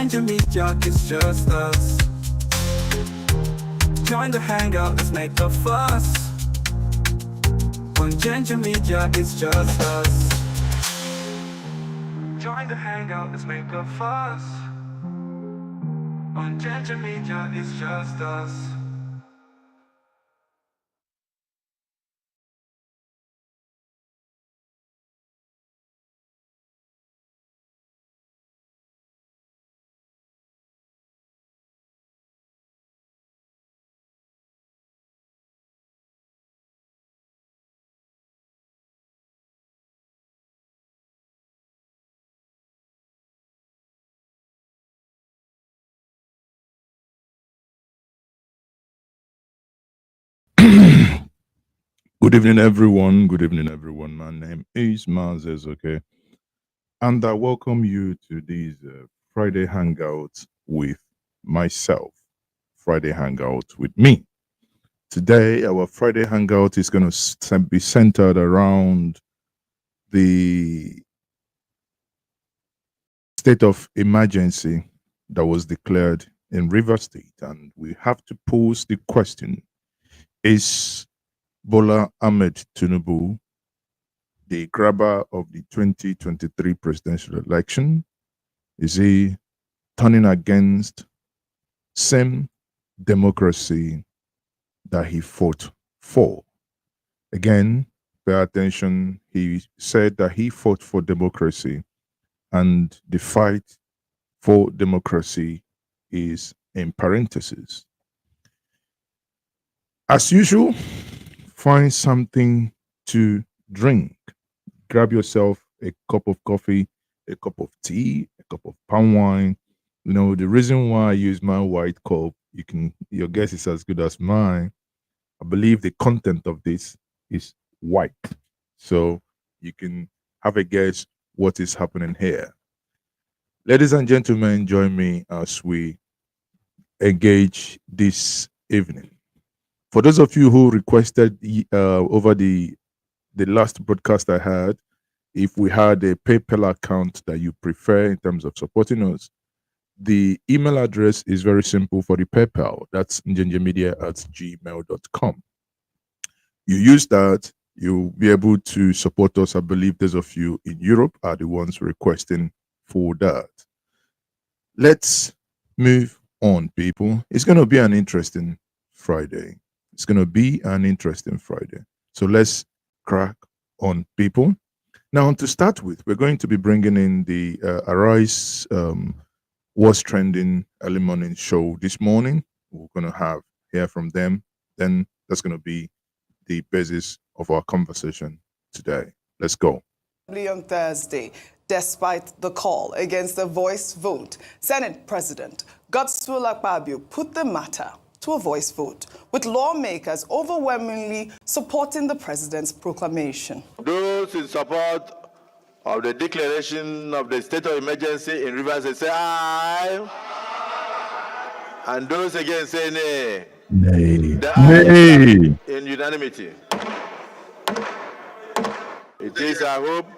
Ginger Media, it's just us. Join the hangout, let's make a fuss. On Ginger Media, it's just us. Join the hangout, let's make a fuss. On Ginger Media, it's just us. Good evening, everyone. Good evening, everyone. My name is Maazi Ezeoke, and I welcome you to this Friday Hangout with myself. Friday Hangout with me. Today, our Friday Hangout is going to be centered around the state of emergency that was declared in River State, and we have to pose the question: is Bola Ahmed Tinubu the grabber of the 2023 presidential election? Is he turning against same democracy that he fought for? Again, pay attention. He said that he fought for democracy, and the fight for democracy is in parentheses. As usual, find something to drink. Grab yourself a cup of coffee, a cup of tea, a cup of palm wine. You know, the reason why I use my white cup, your guess is as good as mine. I believe the content of this is white. So you can have a guess what is happening here. Ladies and gentlemen, join me as we engage this evening. For those of you who requested over the last broadcast I had, if we had a PayPal account that you prefer in terms of supporting us, the email address is very simple for the PayPal. That's njenjemedia@gmail.com. You use that, you'll be able to support us. I believe those of you in Europe are the ones requesting for that. Let's move on, people. It's going to be an interesting Friday. It's going to be an interesting Friday. So let's crack on, people. Now, to start with, we're going to be bringing in the Arise What's Trending early morning show this morning. We're going to hear from them. Then that's going to be the basis of our conversation today. Let's go. On Thursday, despite the call against a voice vote, Senate President Godswill Akpabio put the matter to a voice vote, with lawmakers overwhelmingly supporting the president's proclamation. Those in support of the declaration of the state of emergency in Rivers say aye. And those against say nay. Nay. The ayes Nay. in unanimity. It is our hope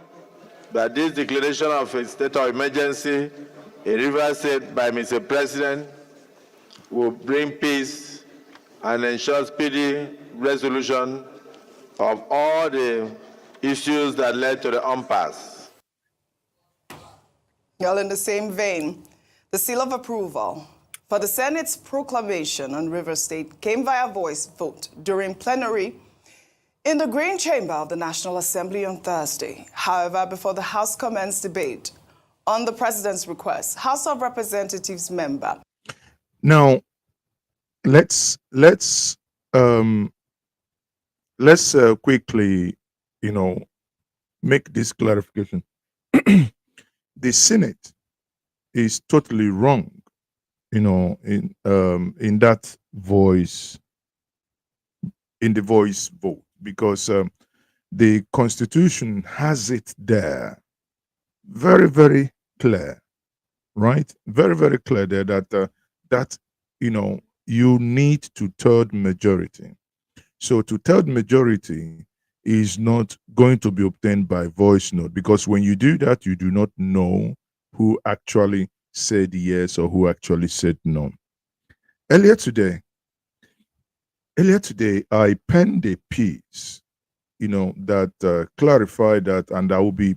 that this declaration of a state of emergency in Rivers State by Mr. President will bring peace and ensure speedy resolution of all the issues that led to the impasse. Well, in the same vein, the seal of approval for the Senate's proclamation on River State came via voice vote during plenary in the Green Chamber of the National Assembly on Thursday. However, before the House commenced debate on the president's request, House of Representatives member. Now, let's quickly, make this clarification. The Senate is totally wrong, in that voice, in the voice vote, because the Constitution has it there, very, very clear, right? Very, very clear there that you need two-third majority. So two-third majority is not going to be obtained by voice note, because when you do that, you do not know who actually said yes or who actually said no. Earlier today, I penned a piece, that clarified that, and I will be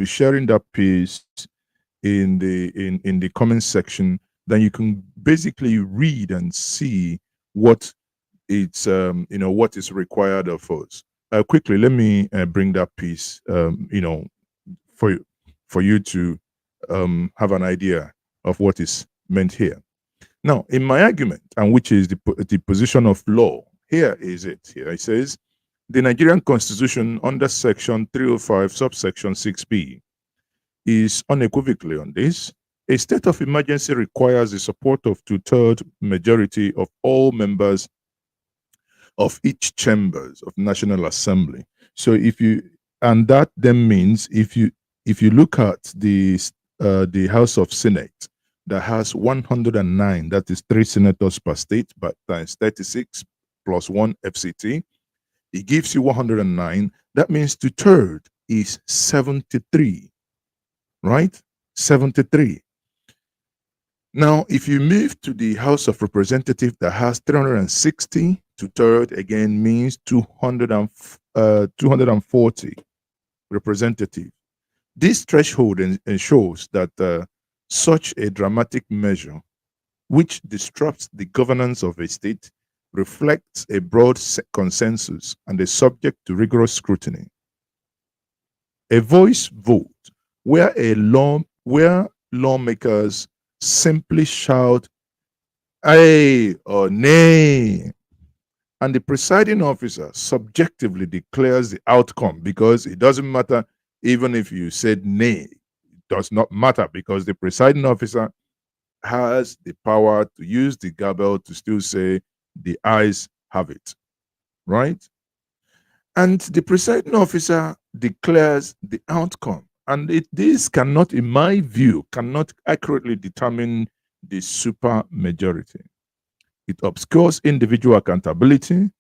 sharing that piece in the comment section. Then you can basically read and see what what is required of us. Quickly, let me bring that piece, for for you to have an idea of what is meant here. Now, in my argument, and which is the position of law, here is it. Here it says, the Nigerian Constitution under Section 305, subsection 6b, is unequivocally on this. A state of emergency requires the support of two-thirds majority of all members of each chambers of National Assembly. So and that then means if you look at the House of Senate that has 109, that is 3 senators per state, but times 36 plus 1 FCT, it gives you 109. That means two-thirds is 73, right? 73. Now, if you move to the House of Representatives that has 360, two-thirds again means 240 representatives. This threshold ensures that such a dramatic measure, which disrupts the governance of a state, reflects a broad consensus and is subject to rigorous scrutiny. A voice vote where lawmakers simply shout "aye" or "nay," and the presiding officer subjectively declares the outcome, because it doesn't matter even if you said nay. It does not matter, because the presiding officer has the power to use the gavel to still say the ayes have it, right? And the presiding officer declares the outcome. And this cannot, in my view, cannot accurately determine the super majority. It obscures individual accountability,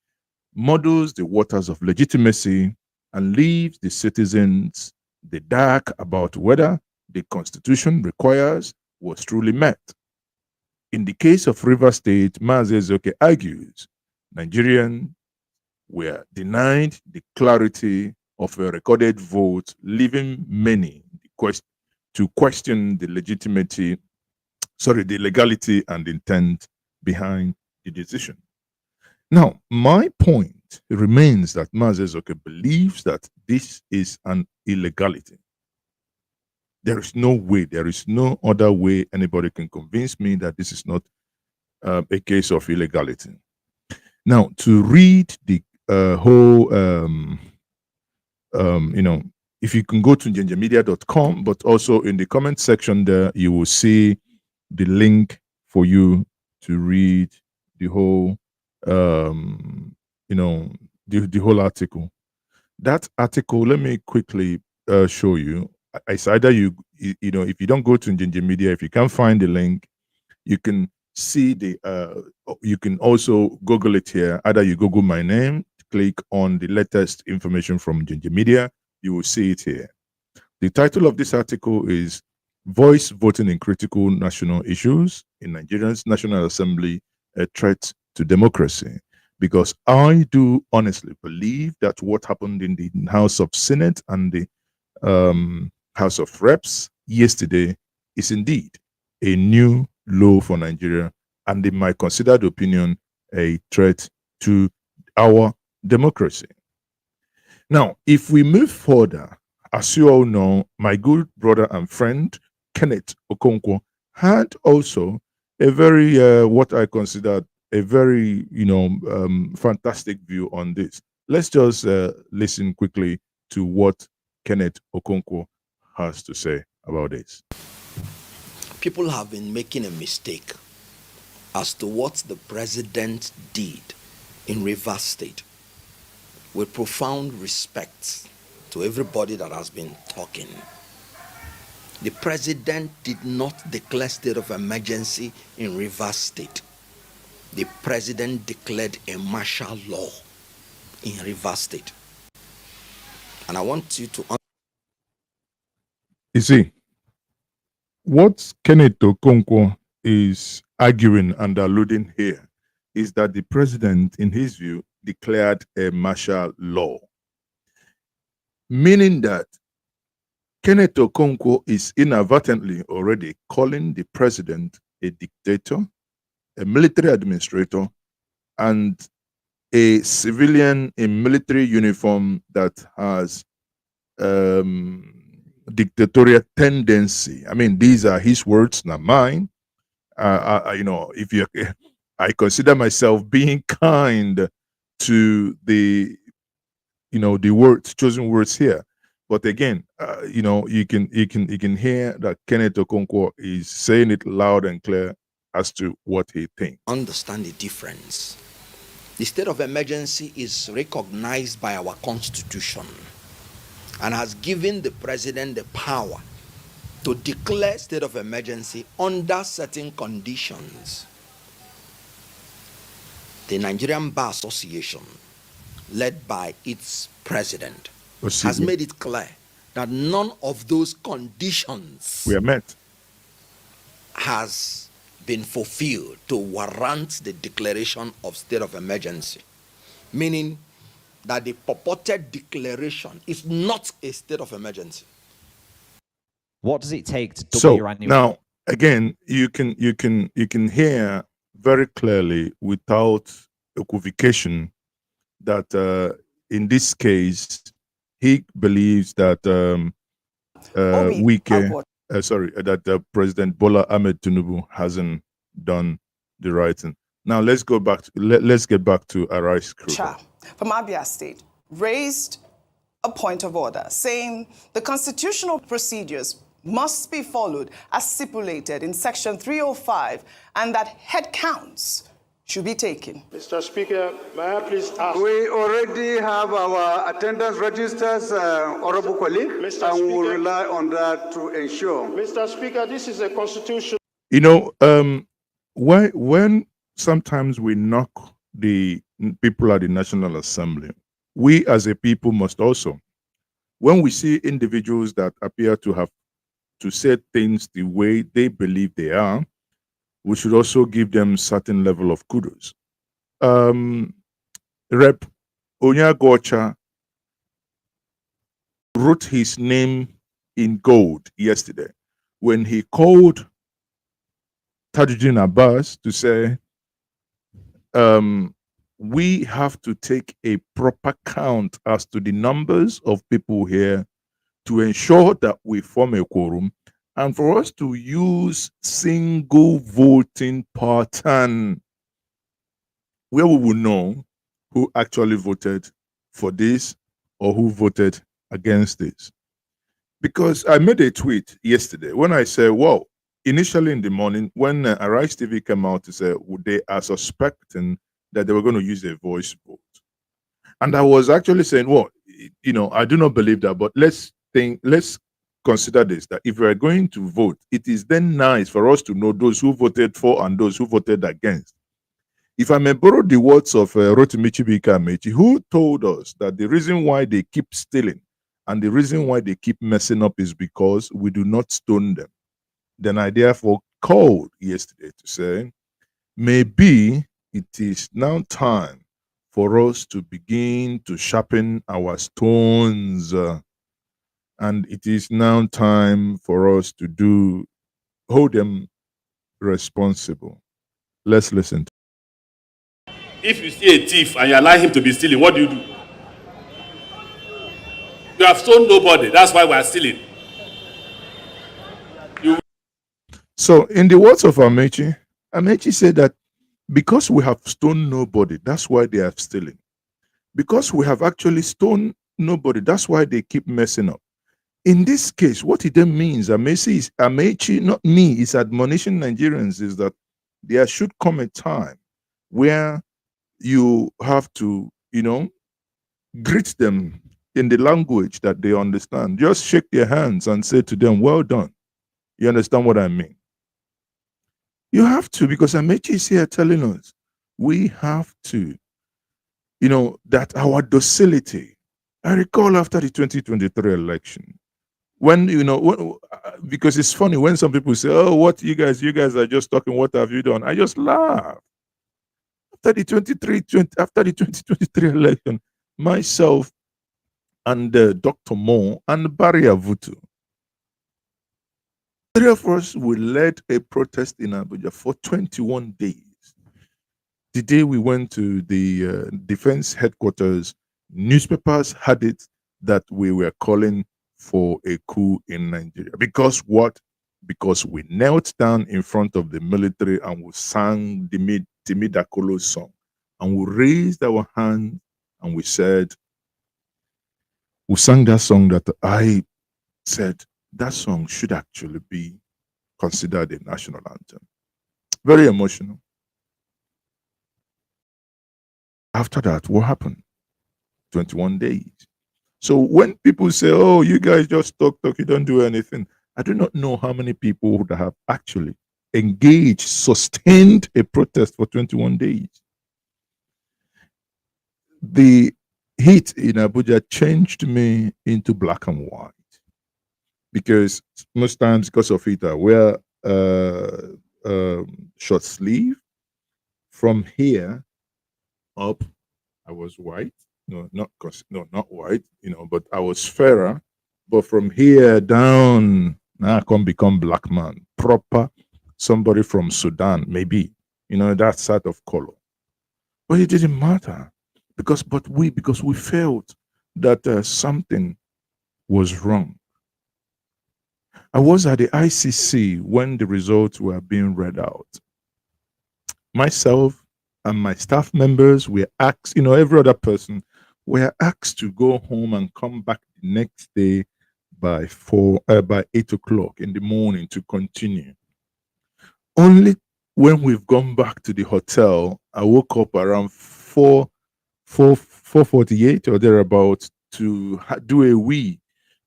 muddles the waters of legitimacy, and leaves the citizens the dark about whether the Constitution requires was truly met. In the case of River State, Maazi Ezeoke argues Nigerians were denied the clarity of a recorded vote, leaving many to question the the legality and intent behind the decision. Now, my point remains that Maazi Ezeoke believes that this is an illegality. There is no way, there is no other way anybody can convince me that this is not a case of illegality. Now, to read the whole, if you can go to njenjemedia.com, but also in the comment section there, you will see the link for you to read the whole, the whole article. That article, let me quickly show you. It's either if you don't go to Njenje Media, if you can't find the link, you can see you can also Google it here. Either you Google my name, click on the latest information from Njenje Media, you will see it here. The title of this article is Voice Voting in Critical National Issues in Nigeria's National Assembly, a Threat to Democracy. Because I do honestly believe that what happened in the House of Senate and the House of Reps yesterday is indeed a new low for Nigeria, and in my considered opinion, a threat to our democracy. Now, if we move further, as you all know, my good brother and friend, Kenneth Okonkwo, had also a very, what I consider a very, fantastic view on this. Let's just listen quickly to what Kenneth Okonkwo has to say about this. People have been making a mistake as to what the president did in Rivers State. With profound respect to everybody that has been talking, the president did not declare state of emergency in Rivers State. The president declared a martial law in Rivers State. And I want you to... You see, what Kenneth Okonkwo is arguing and alluding here is that the president, in his view, declared a martial law, meaning that Kenneth Okonkwo is inadvertently already calling the president a dictator, a military administrator, and a civilian in military uniform that has dictatorial tendency. I mean, these are his words, not mine. If you, I consider myself being kind to the, the words, chosen words here. But again, you can hear that Kenneth Okonkwo is saying it loud and clear as to what he thinks. Understand the difference. The state of emergency is recognized by our constitution and has given the president the power to declare state of emergency under certain conditions. The Nigerian Bar Association, led by its president, has made it clear that none of those conditions We are met. has been fulfilled to warrant the declaration of state of emergency, meaning that the purported declaration is not a state of emergency. What does it take to double your annual? Now, again, you can hear very clearly without equivocation that in this case he believes that President Bola Ahmed Tinubu hasn't done the right thing. Now let's go back. Let's get back to Arise Crew. From Abia State raised a point of order, saying the constitutional procedures must be followed as stipulated in Section 305, and that head counts should be taken. Mr. Speaker, may I please ask? We already have our attendance registers, honorable colleague, and we will rely on that to ensure. Mr. Speaker, this is a constitution. When sometimes we knock the people at the National Assembly, we as a people must also, when we see individuals that appear to have to say things the way they believe they are, we should also give them certain level of kudos. Rep. Onyagocha wrote his name in gold yesterday when he called Tajuddin Abbas to say, we have to take a proper count as to the numbers of people here to ensure that we form a quorum, and for us to use single voting pattern where we will know who actually voted for this or who voted against this. Because I made a tweet yesterday when I said, well, initially in the morning, when Arise TV came out to say they are suspecting that they were going to use a voice vote. And I was actually saying, well, I do not believe that, but let's consider this, that if we are going to vote, it is then nice for us to know those who voted for and those who voted against. If I may borrow the words of Rotimi Chibika Amechi, who told us that the reason why they keep stealing and the reason why they keep messing up is because we do not stone them. Then I therefore called yesterday to say, maybe it is now time for us to begin to sharpen our stones. And it is now time for us to hold them responsible. Let's listen. If you see a thief and you allow him to be stealing, what do? You have stolen nobody. That's why we are stealing. So, in the words of Amechi said that because we have stoned nobody, that's why they are stealing. Because we have actually stoned nobody, that's why they keep messing up. In this case, what it then means, Amechi, not me, is admonishing Nigerians, is that there should come a time where you have to, greet them in the language that they understand. Just shake their hands and say to them, well done. You understand what I mean? You have to, because Amechi is here telling us we have to, that our docility. I recall after the 2023 election, When because it's funny when some people say, "Oh, what you guys are just talking. What have you done?" I just laugh. After the 2023 election, myself and Dr. Mo and Barry Avutu, three of us, we led a protest in Abuja for 21 days. The day we went to the defense headquarters, newspapers had it that we were calling for a coup in Nigeria. Because what? Because we knelt down in front of the military and we sang the Midakolo song. And we raised our hands and we said, we sang that song that I said, that song should actually be considered a national anthem. Very emotional. After that, what happened? 21 days. So when people say, "Oh, you guys just talk, you don't do anything," I do not know how many people would have actually engaged, sustained a protest for 21 days. The heat in Abuja changed me into black and white because most times, because of it, I wear short sleeve. From here up, I was white. No, not white, but I was fairer. But from here down, now I can become black man, proper somebody from Sudan, maybe, that sort of color. But it didn't matter because we felt that something was wrong. I was at the ICC when the results were being read out. Myself and my staff members were asked, every other person were asked to go home and come back the next day by 8 o'clock in the morning to continue. Only when we've gone back to the hotel, I woke up around 4:48 or thereabouts to do a wee.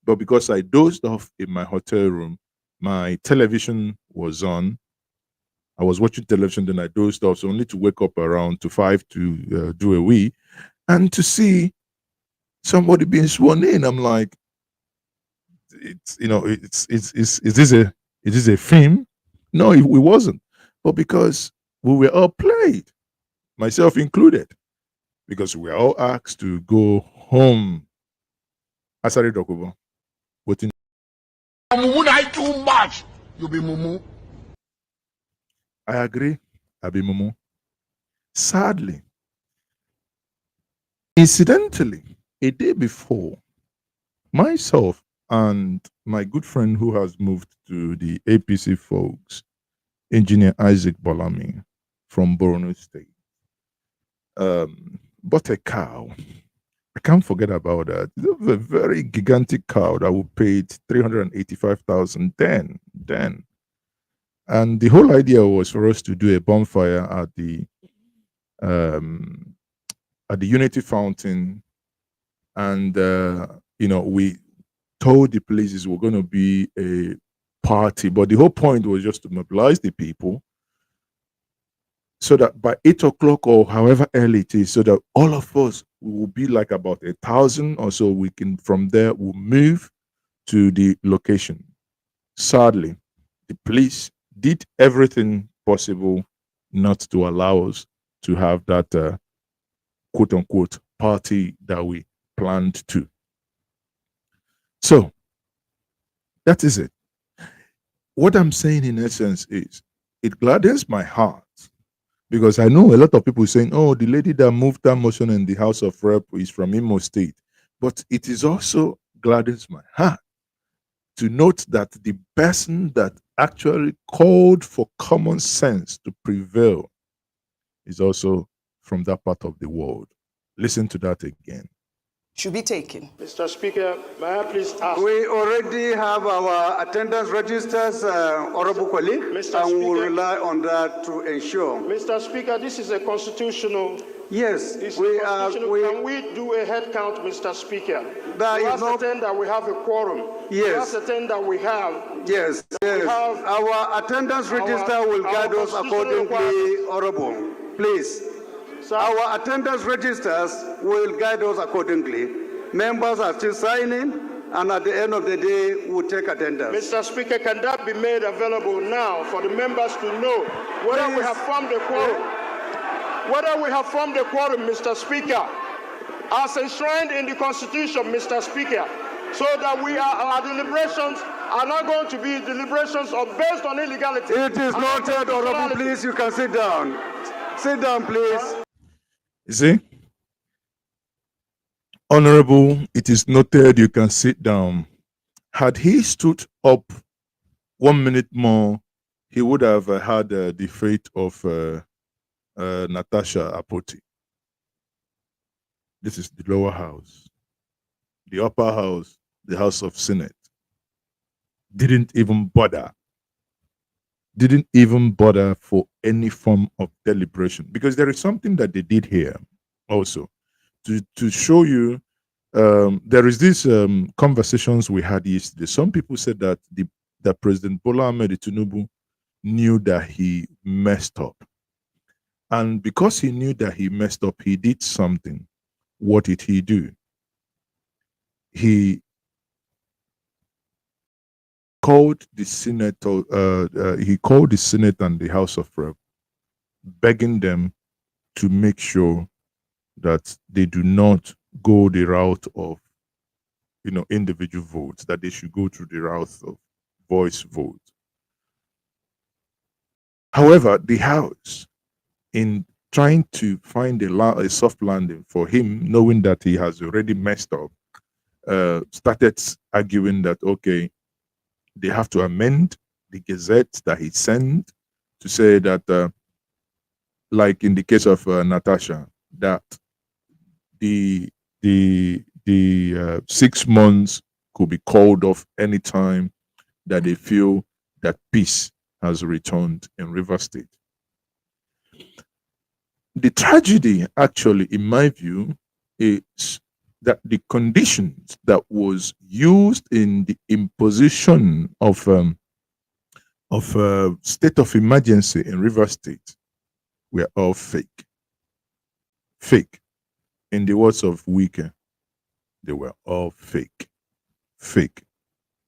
But because I dozed off in my hotel room, my television was on. I was watching television, then I dozed off, so only to wake up around to 5 to do a wee, and to see somebody being sworn in. I'm like, is this a film? No, it wasn't. But because we were all played, myself included, because we were all asked to go home. Asari Dokubo, what in? Too much. You be mumu. I agree. I be mumu. Sadly, incidentally, a day before, myself and my good friend who has moved to the APC folks, Engineer Isaac Bolami from Borno State, bought a cow. I can't forget about that. It was a very gigantic cow that we paid 385,000 then. And the whole idea was for us to do a bonfire at the Unity Fountain, and we told the police we're going to be a party, but the whole point was just to mobilize the people so that by 8 o'clock or however early it is, so that all of us will be like about 1,000 or so. We can from there we'll move to the location. Sadly, the police did everything possible not to allow us to have that quote unquote party that we planned to. So that is it. What I'm saying in essence is it gladdens my heart because I know a lot of people saying, "Oh, the lady that moved that motion in the House of Rep is from Imo State," but it is also gladdens my heart to note that the person that actually called for common sense to prevail is also from that part of the world. Listen to that again. Should be taken. Mr. Speaker, may I please ask? We already have our attendance registers, honorable colleague, Mr. and we will Speaker. rely on that to ensure. Mr. Speaker, this is a constitutional. Yes, Can we do a head count, Mr. Speaker? That we is not- ascertain that we have a quorum. Yes. We ascertain that we have. Yes. Our attendance register will guide us accordingly, honorable. Please. Sir, Our attendance registers will guide us accordingly. Members are still signing. and at the end of the day, we'll take attendance. Mr. Speaker, can that be made available now for the members to know whether we have formed a quorum? Whether we have formed a quorum, Mr. Speaker, as enshrined in the Constitution, Mr. Speaker, so that our deliberations are not going to be deliberations based on illegality. It is noted, Honorable. Please, you can sit down. Sit down, please. You see? Honorable, it is noted, you can sit down. Had he stood up 1 minute more, he would have had the fate of Natasha Apoti. This is the lower house. The upper house, the House of Senate, didn't even bother for any form of deliberation, because there is something that they did here also to show you. There is this conversations we had yesterday. Some people said that that President Bola Ahmed Tinubu knew that he messed up, and because he knew that he messed up, he did something. What did he do? He called the Senate. He called the Senate and the House of Rep, begging them to make sure that they do not go the route of, individual votes, that they should go through the route of voice vote. However, the House, in trying to find a soft landing for him, knowing that he has already messed up, started arguing that, okay, they have to amend the gazette that he sent to say that, like in the case of Natasha, that the 6 months could be called off anytime that they feel that peace has returned in Rivers State. The tragedy, actually, in my view, is that the conditions that was used in the imposition of state of emergency in Rivers State were all fake. Fake. In the words of Wike, they were all fake. Fake.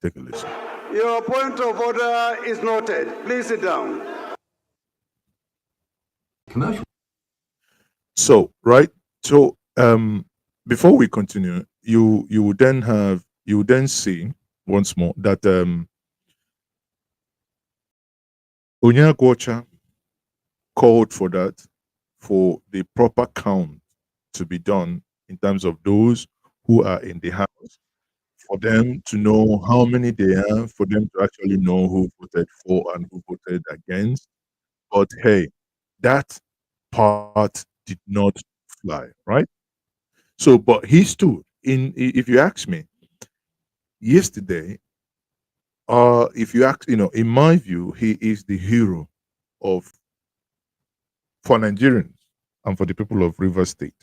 Take a listen. Your point of order is noted. Please sit down. So, right? So, before we continue, you would then see once more that Onyagocha called for the proper count to be done in terms of those who are in the House, for them to know how many they have, for them to actually know who voted for and who voted against. But hey, that part did not fly, right? So, but he stood in. If you ask me, yesterday, if you ask, in my view, he is the hero for Nigerians and for the people of Rivers State,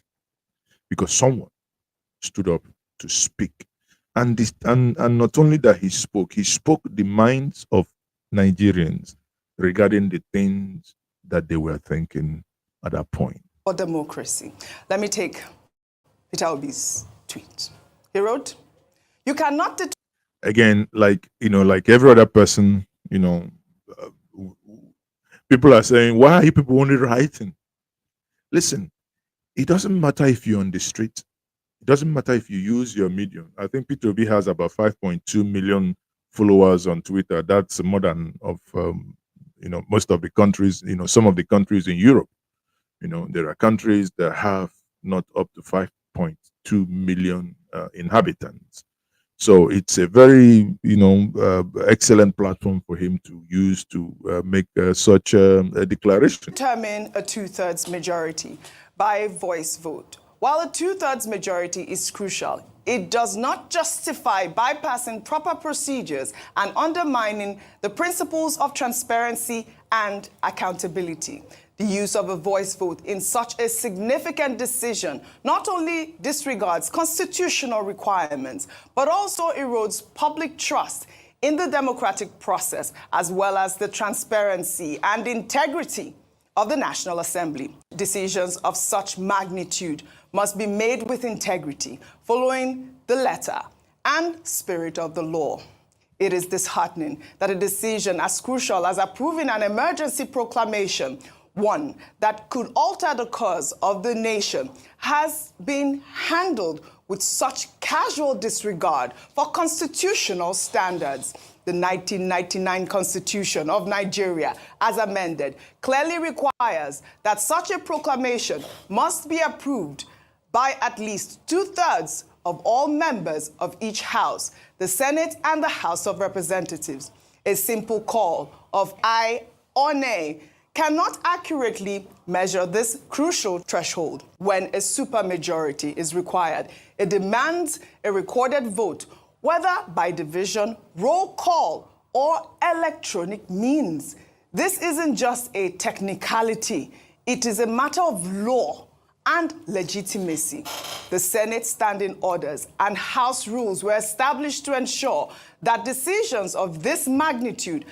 because someone stood up to speak, and not only that he spoke the minds of Nigerians regarding the things that they were thinking at that point. For democracy. Let me take Peter Obi's tweet. He wrote, "You cannot..." Again, like every other person, people are saying, why are you people only writing? Listen, it doesn't matter if you're on the street. It doesn't matter if you use your medium. I think Peter Obi has about 5.2 million followers on Twitter. That's more than of most of the countries, some of the countries in Europe. There are countries that have not up to 5.2 million inhabitants. So it's a very, excellent platform for him to use to make such a declaration. Determine a 2/3 majority by voice vote. While a 2/3 majority is crucial, it does not justify bypassing proper procedures and undermining the principles of transparency and accountability. The use of a voice vote in such a significant decision not only disregards constitutional requirements, but also erodes public trust in the democratic process, as well as the transparency and integrity of the National Assembly. Decisions of such magnitude must be made with integrity, following the letter and spirit of the law. It is disheartening that a decision as crucial as approving an emergency proclamation, one that could alter the course of the nation, has been handled with such casual disregard for constitutional standards. The 1999 Constitution of Nigeria, as amended, clearly requires that such a proclamation must be approved by at least 2/3 of all members of each house, the Senate and the House of Representatives. A simple call of aye or nay cannot accurately measure this crucial threshold. When a supermajority is required, it demands a recorded vote, whether by division, roll call, or electronic means. This isn't just a technicality. It is a matter of law and legitimacy. The Senate standing orders and House rules were established to ensure that decisions of this magnitude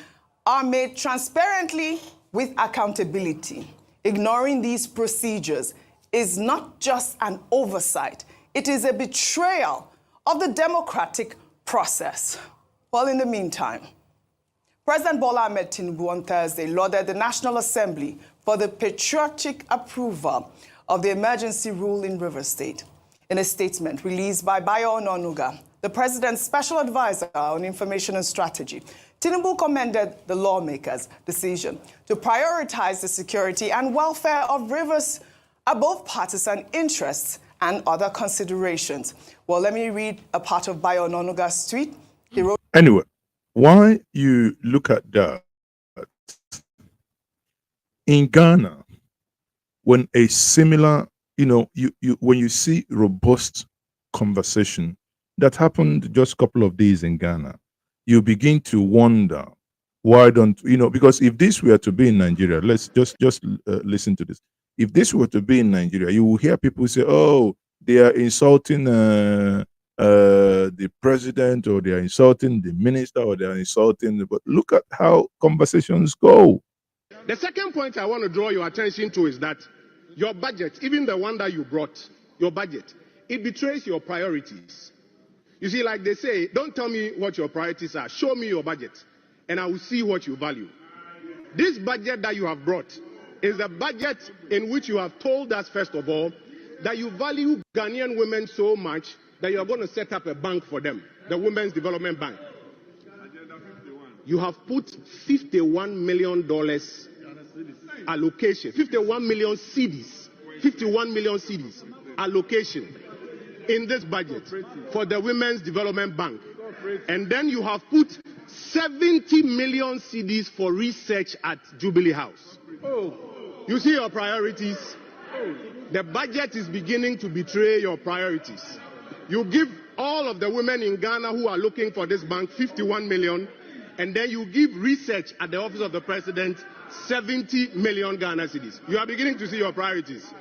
are made transparently with accountability. Ignoring these procedures is not just an oversight, it is a betrayal of the democratic process. Well, in the meantime, President Bola Ahmed Tinubu on Thursday lauded the National Assembly for the patriotic approval of the emergency rule in Rivers State. In a statement released by Bayo Ononuga, the president's special advisor on information and strategy, Tinubu commended the lawmakers' decision to prioritize the security and welfare of Rivers above partisan interests and other considerations. Well, let me read a part of Bayo Ononuga's tweet. He wrote, Anyway, why you look at that, in Ghana, when a similar, when you see robust conversation that happened just a couple of days in Ghana, you begin to wonder, why don't, because if this were to be in Nigeria, let's just listen to this. If this were to be in Nigeria, you will hear people say, oh, they are insulting the president, or they are insulting the minister, or they are insulting, but look at how conversations go. The second point I want to draw your attention to is that your budget, even the one that you brought, your budget, it betrays your priorities. You see, like they say, don't tell me what your priorities are. Show me your budget, and I will see what you value. This budget that you have brought is the budget in which you have told us, first of all, that you value Ghanaian women so much that you are going to set up a bank for them, the Women's Development Bank. You have put $51 million allocation, 51 million cedis, 51 million cedis allocation in this budget for the Women's Development Bank. And then you have put 70 million cedis for research at Jubilee House. You see your priorities? The budget is beginning to betray your priorities. You give all of the women in Ghana who are looking for this bank 51 million, and then you give research at the office of the president 70 million Ghana cedis. You are beginning to see your priorities.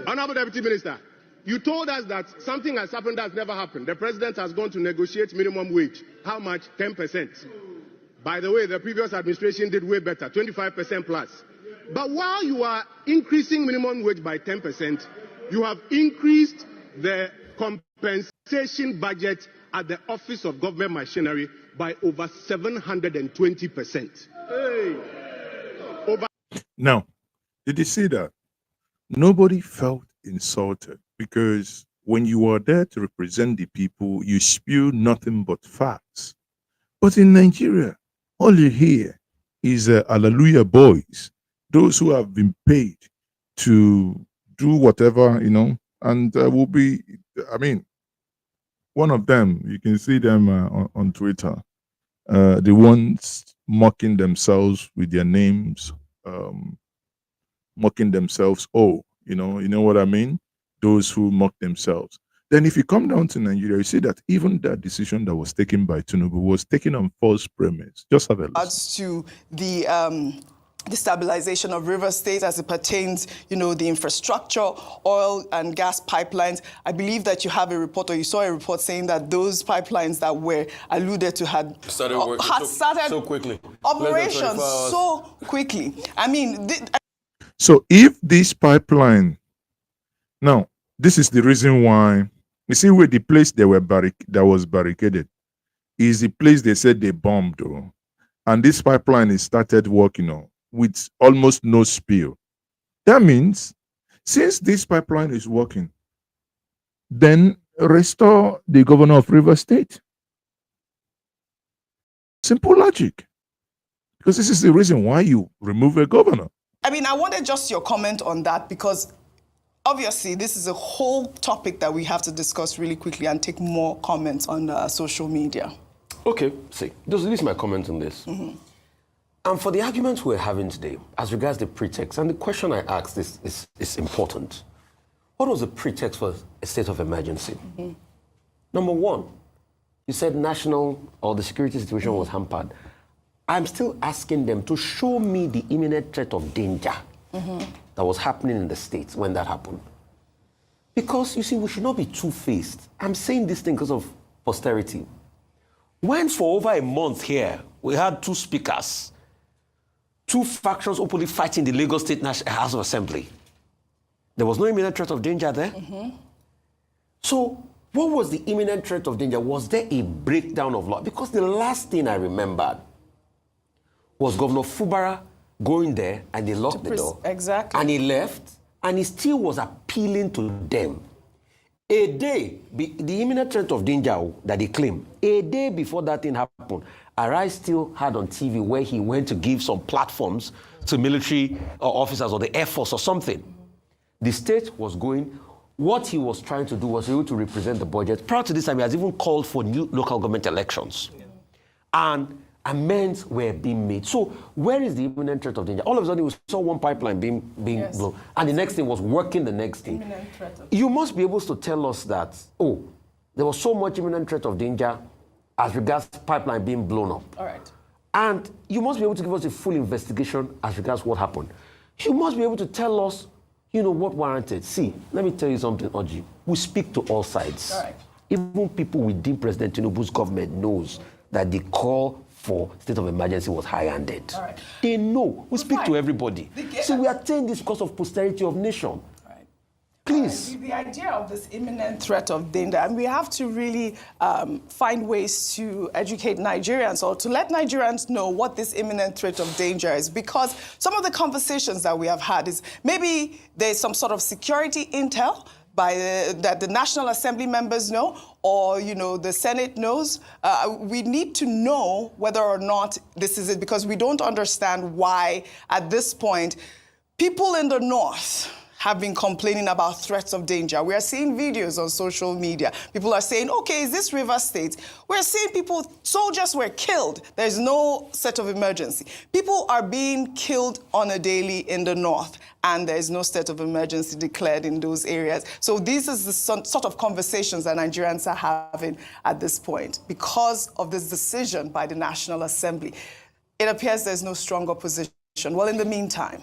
Honorable Deputy Minister, you told us that something has happened that's never happened. The president has gone to negotiate minimum wage. How much? 10%. By the way, the previous administration did way better, 25% plus. But while you are increasing minimum wage by 10%, you have increased the compensation budget at the Office of Government Machinery by over 720%. Now, did you see that? Nobody felt insulted, because when you are there to represent the people, you spew nothing but facts. But in Nigeria, all you hear is hallelujah boys, those who have been paid to do whatever, and will be, one of them, you can see them on Twitter, the ones mocking themselves with their names, mocking themselves. Oh, you know what I mean? Those who mock themselves. Then if you come down to Nigeria, you see that even that decision that was taken by Tinubu was taken on false premise. Just have a listen. As to the stabilization of Rivers State as it pertains, the infrastructure, oil and gas pipelines. I believe that you have a report, or you saw a report saying that those pipelines that were alluded to had started so quickly. Operations so quickly. So if this pipeline, now, this is the reason why, You see, where the place that was barricaded is the place they said they bombed, though. And this pipeline is started working on with almost no spill. That means, since this pipeline is working, then restore the governor of River State. Simple logic. Because this is the reason why you remove a governor. I mean, I wanted just your comment on that because obviously this is a whole topic that we have to discuss really quickly and take more comments on social media. Okay, see, this is my comment on this. And for the arguments we're having today, as regards the pretext, and the question I asked is important. What was the pretext for a state of emergency? Number one, you said national or the security situation was hampered. I'm still asking them to show me the imminent threat of danger that was happening in the States when that happened. Because, you see, we should not be two-faced. I'm saying this thing because of posterity. When for over a month here, we had two speakers, two factions openly fighting the Lagos State House of Assembly, there was no imminent threat of danger there. So what was the imminent threat of danger? Was there a breakdown of law? Because the last thing I remembered was Governor Fubara going there and they locked the door. Exactly. And he left and he still was appealing to them. A day, the imminent threat of danger that he claimed, a day before that thing happened, Arise still had on TV where he went to give some platforms to military officers or the Air Force or something. The state was going, what he was trying to do was able to represent the budget. Prior to this time, he has even called for new local government elections. And amends were being made. So where is the imminent threat of danger? All of a sudden, we saw one pipeline being blown, and the next thing was working the next day. You must be able to tell us that, oh, there was so much imminent threat of danger as regards pipeline being blown up. All right. And you must be able to give us a full investigation as regards what happened. You must be able to tell us, you know, what warranted. See, let me tell you something, Oji. We speak to all sides. All right. Even people within President Tinubu's government knows that the call for state of emergency was high-handed. Right. They know. We speak to everybody. So we are saying this because of posterity of nation. Right. Please. The idea of this imminent threat of danger, and we have to really find ways to educate Nigerians or to let Nigerians know what this imminent threat of danger is, because some of the conversations that we have had is maybe there's some sort of security intel that the National Assembly members know, or, you know, the Senate knows. We need to know whether or not this is it, because we don't understand why, at this point, people in the North have been complaining about threats of danger. We are seeing videos on social media. People are saying, okay, is this River State? We're seeing soldiers were killed. There's no state of emergency. People are being killed on a daily in the North, and there's no state of emergency declared in those areas. So these are the sort of conversations that Nigerians are having at this point. Because of this decision by the National Assembly, it appears there's no strong opposition. Well, in the meantime,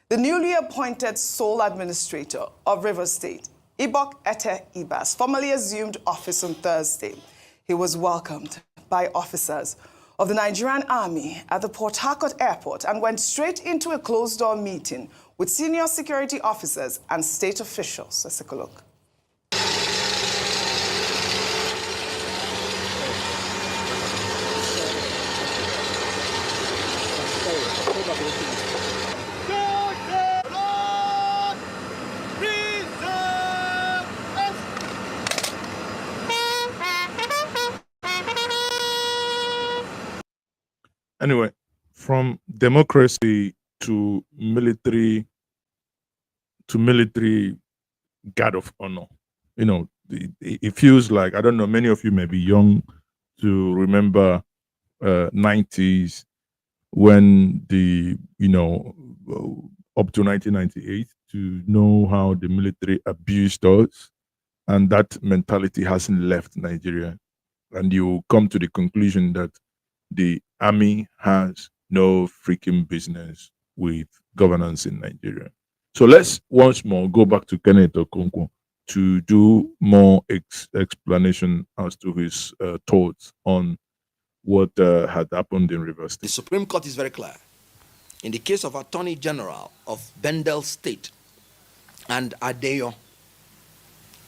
the newly appointed sole administrator of River State, Ibok Ete Ibas, formally assumed office on Thursday. He was welcomed by officers of the Nigerian Army at the Port Harcourt Airport and went straight into a closed-door meeting with senior security officers and state officials. Let's take a look. Anyway, from democracy to military guard of honor, you know, it feels like, I don't know, many of you may be young to remember 90s when up to 1998, to know how the military abused us, and that mentality hasn't left Nigeria. And you come to the conclusion that the army has no freaking business with governance in Nigeria. So let's once more go back to Kenneth Okonkwo to do more explanation as to his thoughts on what had happened in Rivers State. The Supreme Court is very clear. In the case of Attorney General of Bendel State and Adeyo,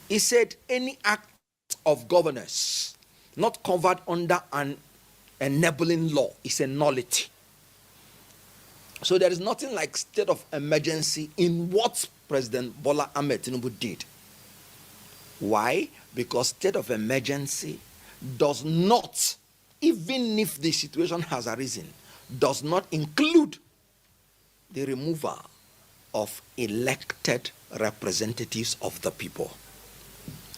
He said any act of governance not covered under an enabling law is a nullity. So there is nothing like state of emergency in what President Bola Ahmed Tinubu did. Why? Because state of emergency does not, even if the situation has arisen, does not include the removal of elected representatives of the people.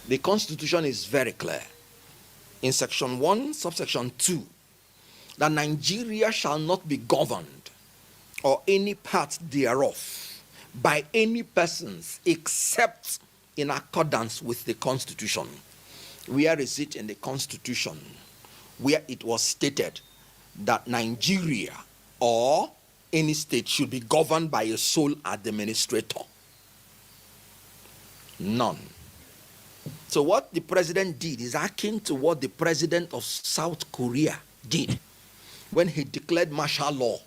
The Constitution is very clear. In Section 1, subsection 2, that Nigeria shall not be governed or any part thereof by any persons except in accordance with the Constitution. Where is it in the Constitution where it was stated that Nigeria or any state should be governed by a sole administrator? None. So what the president did is akin to what the president of South Korea did when he declared martial law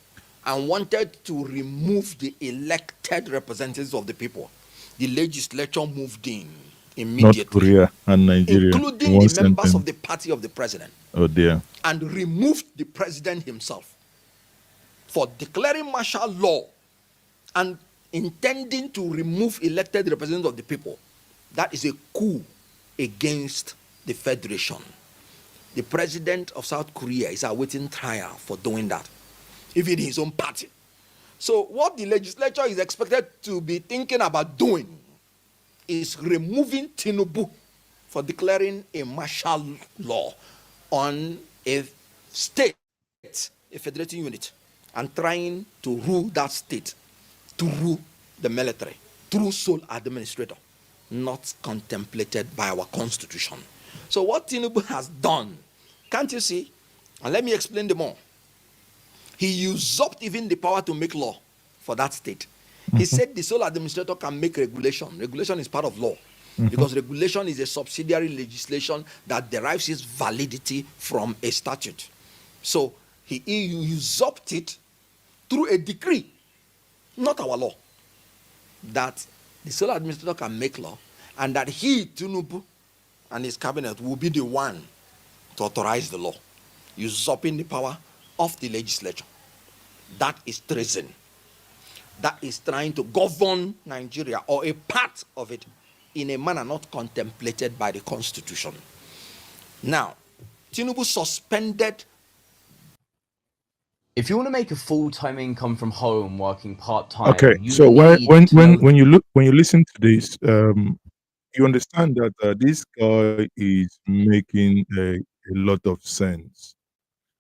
and wanted to remove the elected representatives of the people. The legislature moved in immediately. North Korea and Nigeria, including the members of the party of the president. Oh dear. And removed the president himself for declaring martial law and intending to remove elected representatives of the people. That is a coup against the federation. The president of South Korea is awaiting trial for doing that, even his own party. So what the legislature is expected to be thinking about doing is removing Tinubu for declaring a martial law on a state, a federating unit, and trying to rule that state through the military, through sole administrator, not contemplated by our Constitution. So what Tinubu has done, can't you see? And let me explain the more. He usurped even the power to make law for that state. He said the sole administrator can make regulation. Regulation is part of law because regulation is a subsidiary legislation that derives its validity from a statute. So he usurped it through a decree, not our law, that the sole administrator can make law and that he, Tinubu, and his cabinet will be the one to authorize the law, usurping the power of the legislature. That is treason. That is trying to govern Nigeria or a part of it in a manner not contemplated by the Constitution. Now, Tinubu suspended. If you want to make a full-time income from home working part-time, Okay, you so need when to know when you listen to this, you understand that this guy is making a lot of sense.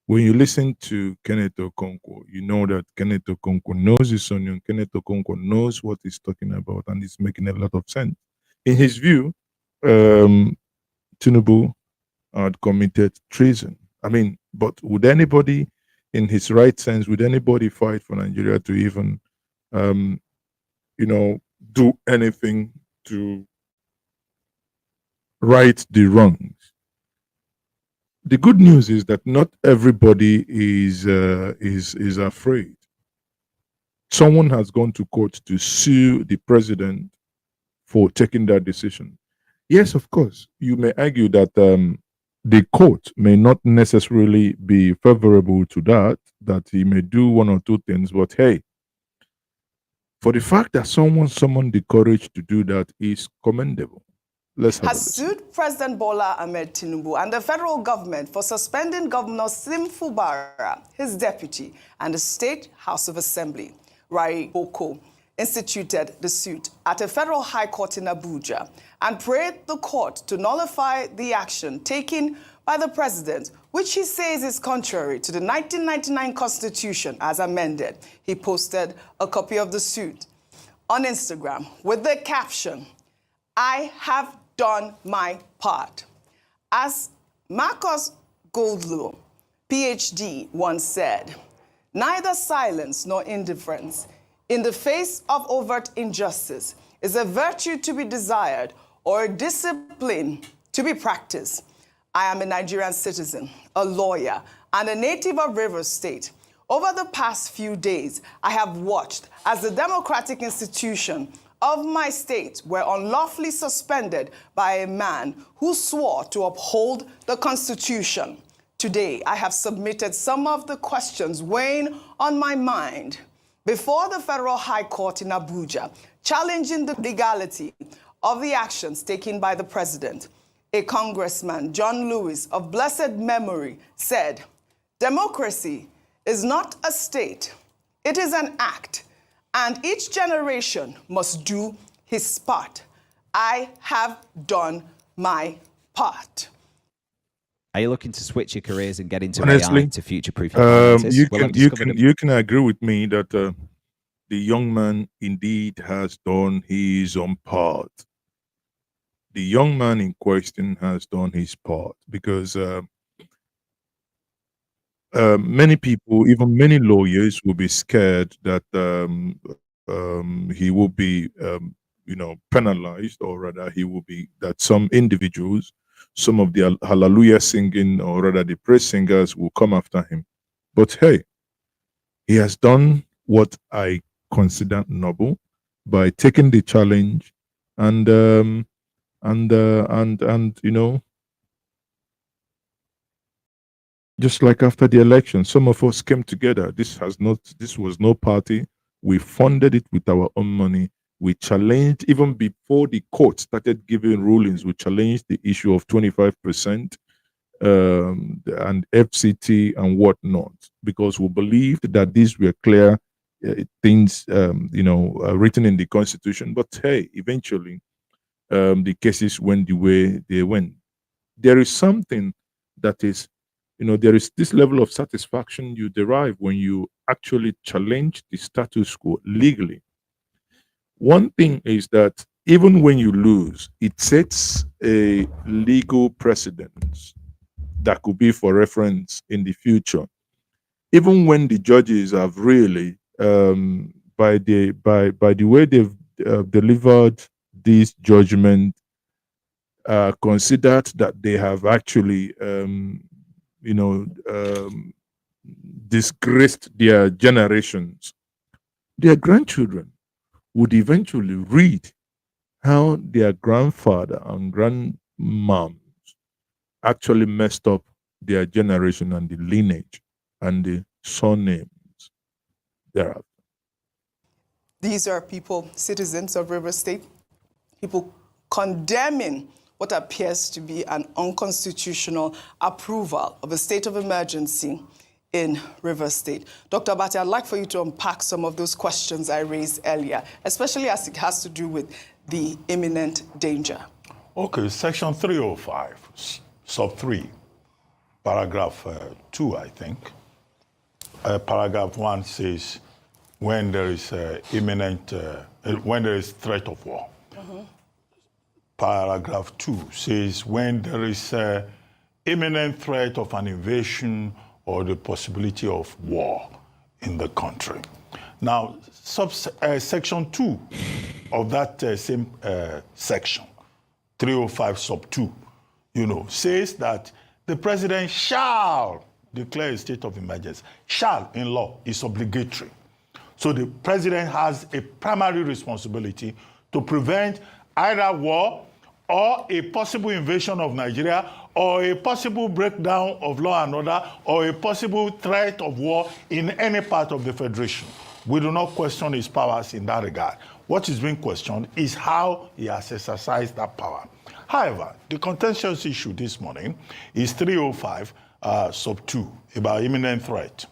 When you listen to Kenneth Okonkwo, you know that Kenneth Okonkwo knows his onion. Kenneth Okonkwo knows what he's talking about, and he's making a lot of sense. In his view, Tinubu had committed treason. I mean, but would anybody, in his right sense, would anybody fight for Nigeria to even, do anything to right the wrongs? The good news is that not everybody is afraid. Someone has gone to court to sue the president for taking that decision. Yes, of course, you may argue that the court may not necessarily be favorable to that he may do one or two things, but hey, for the fact that someone summoned the courage to do that is commendable. Let's have has sued President Bola Ahmed Tinubu and the federal government for suspending Governor Sim Fubara, his deputy, and the State House of Assembly. Rai Boko instituted the suit at a federal high court in Abuja and prayed the court to nullify the action taken by the president, which he says is contrary to the 1999 Constitution as amended. He posted a copy of the suit on Instagram with the caption, "I have done my part." As Marcus Goldlow, PhD, once said, "Neither silence nor indifference in the face of overt injustice is a virtue to be desired or a discipline to be practiced." I am a Nigerian citizen, a lawyer, and a native of Rivers State. Over the past few days, I have watched as the democratic institution of my state were unlawfully suspended by a man who swore to uphold the Constitution. Today, I have submitted some of the questions weighing on my mind before the Federal High Court in Abuja, challenging the legality of the actions taken by the president. A congressman, John Lewis, of blessed memory, said, "Democracy is not a state, it is an act, and each generation must do his part. I have done my part." Are you looking to switch your careers and get into Honestly, AI to future-proof your finances? you can agree with me that the young man indeed has done his own part. The young man in question has done his part because many people, even many lawyers, will be scared that he will be, penalized, or rather, he will be that some individuals, some of the hallelujah singing, or rather the praise singers, will come after him. But hey, he has done what I consider noble by taking the challenge and just like after the election, some of us came together. This was no party. We funded it with our own money. We challenged, even before the court started giving rulings, we challenged the issue of 25% and FCT and whatnot, because we believed that these were clear things, written in the Constitution. But hey, eventually, the cases went the way they went. There is something that is, there is this level of satisfaction you derive when you actually challenge the status quo legally. One thing is that even when you lose, it sets a legal precedence that could be for reference in the future. Even when the judges have really, by the way they've delivered this judgment, considered that they have actually, disgraced their generations, their grandchildren would eventually read how their grandfather and grandmoms actually messed up their generation and the lineage and the surnames thereafter. These are people, citizens of River State, people condemning what appears to be an unconstitutional approval of a state of emergency in River State. Dr. Abati, I'd like for you to unpack some of those questions I raised earlier, especially as it has to do with the imminent danger. Okay, Section 305, sub 3, paragraph 2, I think. Paragraph 1 says, when there is when there is threat of war. Paragraph 2 says, when there is imminent threat of an invasion or the possibility of war in the country. Now, section 2 of that same section, 305 sub 2, says that the president shall declare a state of emergency. Shall, in law, is obligatory. So the president has a primary responsibility to prevent either war or a possible invasion of Nigeria, or a possible breakdown of law and order, or a possible threat of war in any part of the Federation. We do not question his powers in that regard. What is being questioned is how he has exercised that power. However, the contentious issue this morning is 305 sub 2 about imminent threat.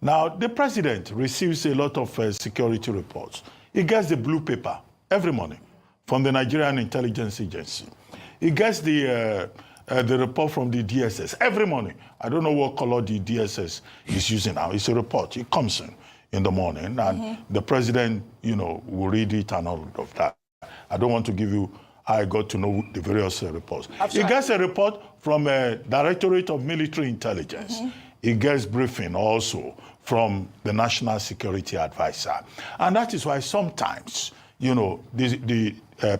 Now, the president receives a lot of security reports. He gets the blue paper every morning from the Nigerian Intelligence Agency. He gets the report from the DSS every morning. I don't know what color the DSS is using now. It's a report. It comes in the morning, and the president, will read it and all of that. I don't want to give you how I got to know the various reports. He gets a report from a Directorate of Military Intelligence. He gets briefing also from the National Security Advisor. And that is why sometimes, the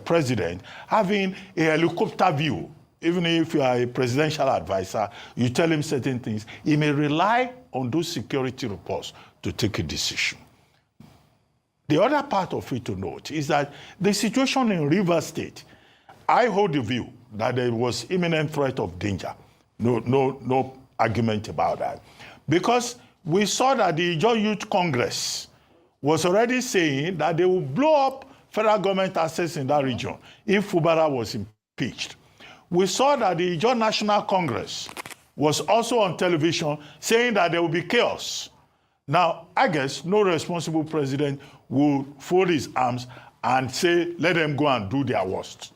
president having a helicopter view, even if you are a presidential advisor, you tell him certain things, he may rely on those security reports to take a decision. The other part of it to note is that the situation in Rivers State, I hold the view that there was imminent threat of danger. No argument about that. Because we saw that the Ijaw Youth Congress was already saying that they will blow up federal government assets in that region if Fubara was impeached. We saw that the Ijaw National Congress was also on television saying that there will be chaos. Now, I guess no responsible president will fold his arms and say, let them go and do their worst.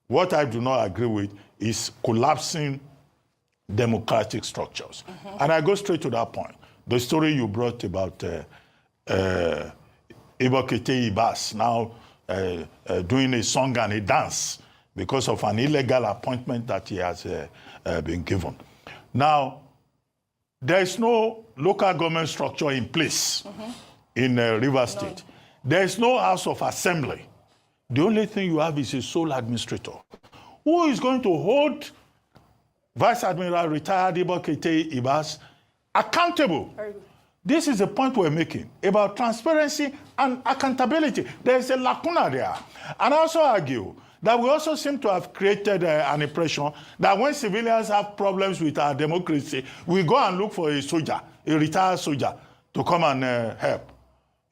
What I do not agree with is collapsing democratic structures. And I go straight to that point. The story you brought about Ezeoke Ibas now doing a song and a dance because of an illegal appointment that he has been given. Now, there is no local government structure in place in Rivers State. There is no House of Assembly. The only thing you have is a sole administrator. Who is going to hold Vice Admiral retired Ezeoke Ibas accountable? This is the point we're making about transparency and accountability. There is a lacuna there. And I also argue that we also seem to have created an impression that when civilians have problems with our democracy, we go and look for a soldier, a retired soldier, to come and help.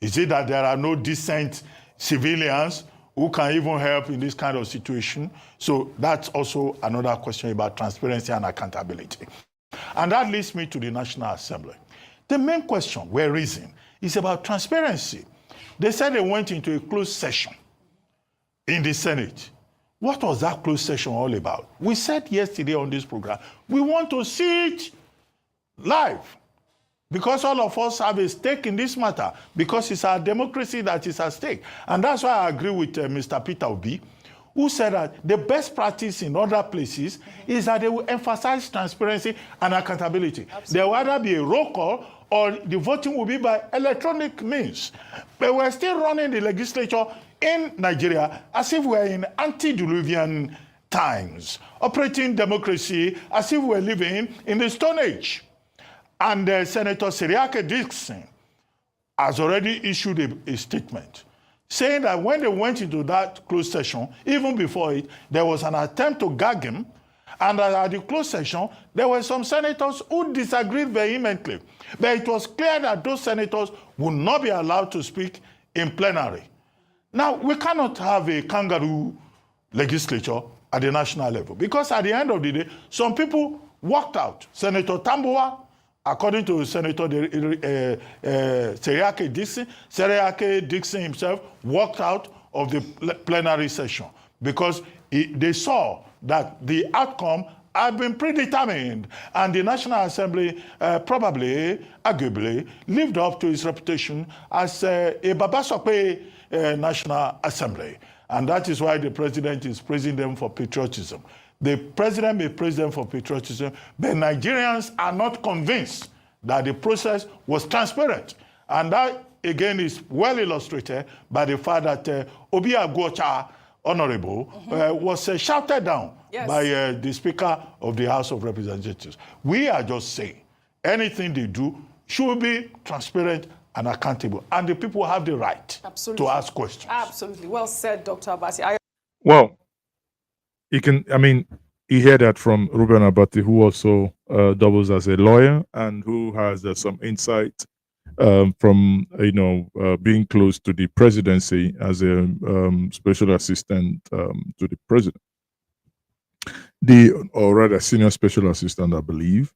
Is it that there are no decent civilians who can even help in this kind of situation? So that's also another question about transparency and accountability. And that leads me to the National Assembly. The main question we're raising is about transparency. They said they went into a closed session in the Senate. What was that closed session all about? We said yesterday on this program, we want to see it live because all of us have a stake in this matter because it's our democracy that is at stake. And that's why I agree with Mr. Peter Obi, who said that the best practice in other places is that they will emphasize transparency and accountability. Absolutely. There will either be a roll call or the voting will be by electronic means. But we're still running the legislature in Nigeria as if we're in antediluvian times, operating democracy as if we're living in the Stone Age. And Senator Seriake Dixon has already issued a statement saying that when they went into that closed session, even before it, there was an attempt to gag him, and at the closed session, there were some senators who disagreed vehemently. But it was clear that those senators would not be allowed to speak in plenary. Now, we cannot have a kangaroo legislature at the national level because at the end of the day, some people walked out. Senator Tambuwa, according to Senator Seriake Dixon himself walked out of the plenary session because they saw that the outcome had been predetermined, and the National Assembly probably, arguably, lived up to its reputation as a Babasope National Assembly. And that is why the president is praising them for patriotism. The president may praise them for patriotism, but Nigerians are not convinced that the process was transparent. And that, again, is well illustrated by the fact that Obi Agwocha, Honorable, was shouted down by the Speaker of the House of Representatives. We are just saying anything they do should be transparent and accountable. And the people have the right to ask questions. Absolutely. Well said, Dr. Abasi. Well, you hear that from Ruben Abati, who also doubles as a lawyer and who has some insight from being close to the presidency as a special assistant to the president, or rather senior special assistant, I believe.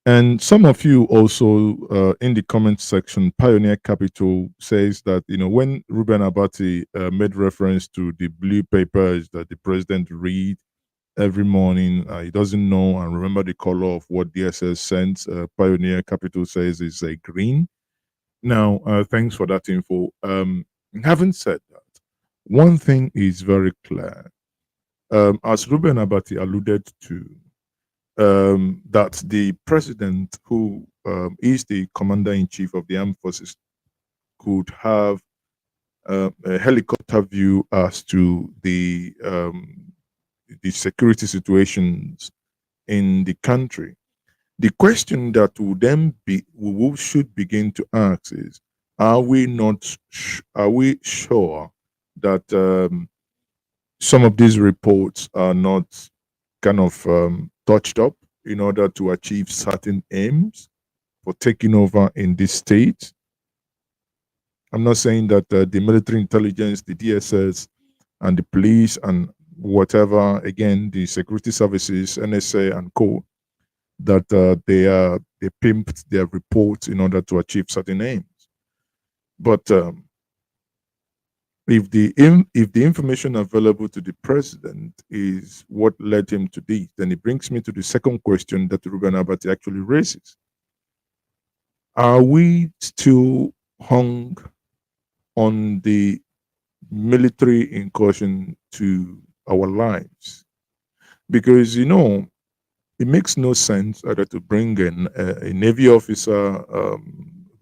And some of you also in the comment section, Pioneer Capital says that when Ruben Abati made reference to the blue papers that the president read every morning, he doesn't know and remember the color of what DSS sends. Pioneer Capital says it's a green. Now, thanks for that info. Having said that, one thing is very clear. As Ruben Abati alluded to, that the president, who is the commander-in-chief of the armed forces, could have a helicopter view as to the security situations in the country. The question that we should begin to ask is, are we not? Are we sure that some of these reports are not kind of touched up in order to achieve certain aims for taking over in this state? I'm not saying that the military intelligence, the DSS, and the police and whatever, again, the security services, NSA and co, that they pimped their reports in order to achieve certain aims. But if the information available to the president is what led him to this, then it brings me to the second question that Ruben Abati actually raises. Are we still hung on the military incursion to our lives? Because, you know, it makes no sense either to bring in a Navy officer,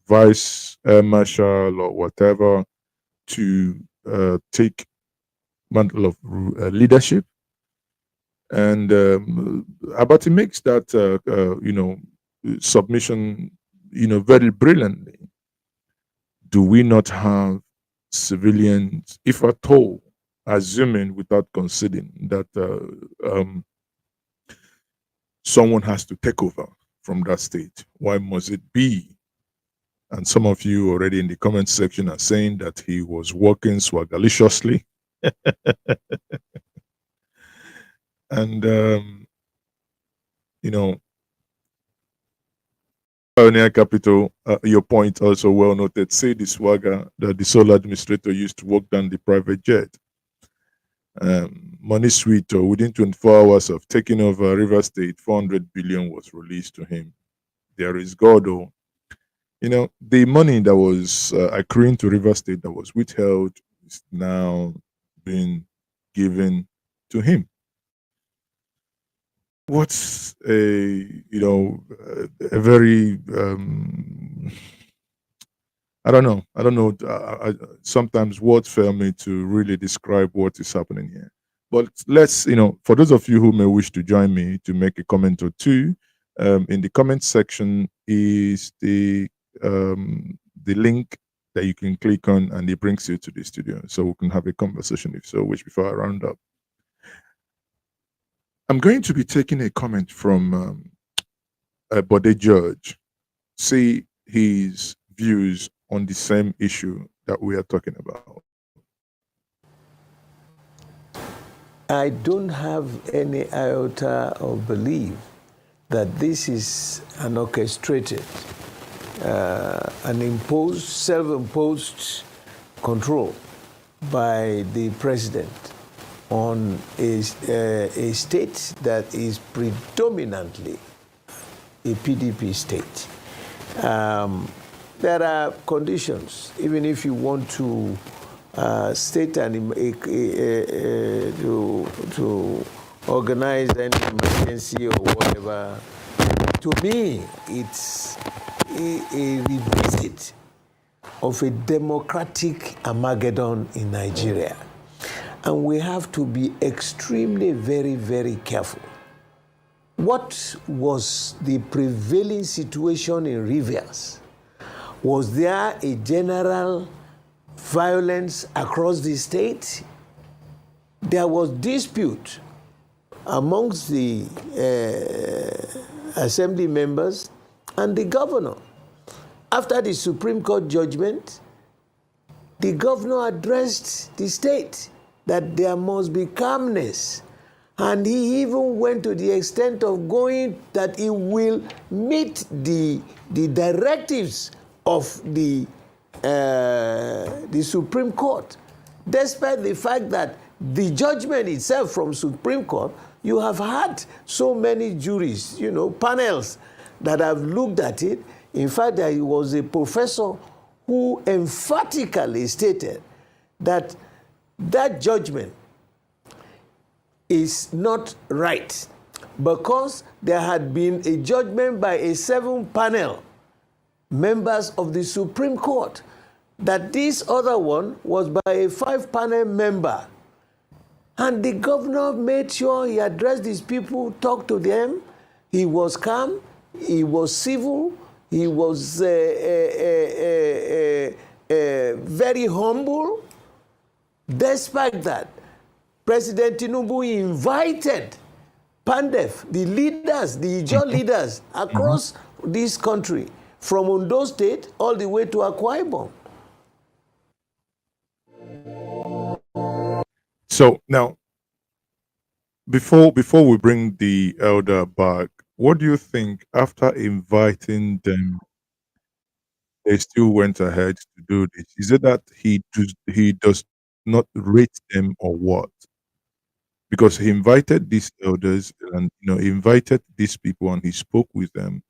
vice marshal or whatever to take mantle of leadership, and Abati makes that submission very brilliantly. Do we not have civilians, if at all, assuming without conceding that someone has to take over from that state? Why must it be? And some of you already in the comment section are saying that he was working swagalicious. And, Pioneer Capital, your point also well noted. Say the swagger that the sole administrator used to work down the private jet. Money sweet, within 24 hours of taking over River State, 400 billion was released to him. There is God, oh. You know, the money that was accruing to River State that was withheld is now being given to him. What's a very I don't know. Sometimes words fail me to really describe what is happening here. But let's, for those of you who may wish to join me to make a comment or two, in the comment section is the link that you can click on, and it brings you to the studio, so we can have a conversation if so wish before I round up. I'm going to be taking a comment from Bode Judge, see his views on the same issue that we are talking about. I don't have any iota of belief that this is an orchestrated, an imposed, self-imposed control by the president on a state that is predominantly a PDP state. There are conditions, even if you want to state to organize an emergency or whatever. To me, it's a revisit of a democratic Armageddon in Nigeria. And we have to be extremely, very, very careful. What was the prevailing situation in Rivers? Was there a general violence across the state? There was dispute amongst the assembly members and the governor. After the Supreme Court judgment, the governor addressed the state that there must be calmness. And he even went to the extent of going that he will meet the directives of the Supreme Court, despite the fact that the judgment itself from Supreme Court, you have had so many juries, panels that have looked at it. In fact, there was a professor who emphatically stated that that judgment is not right because there had been a judgment by a 7-panel members of the Supreme Court, that this other one was by a 5-panel member. And the governor made sure he addressed these people, talked to them. He was calm, he was civil, he was very humble. Despite that, President Tinubu invited Pandef, the leaders, the Ijaw leaders across this country, from Ondo State all the way to Akwa Ibom. So now, before we bring the elder back, what do you think after inviting them, they still went ahead to do this? Is it that he does not rate them or what? Because he invited these elders and he invited these people and he spoke with them,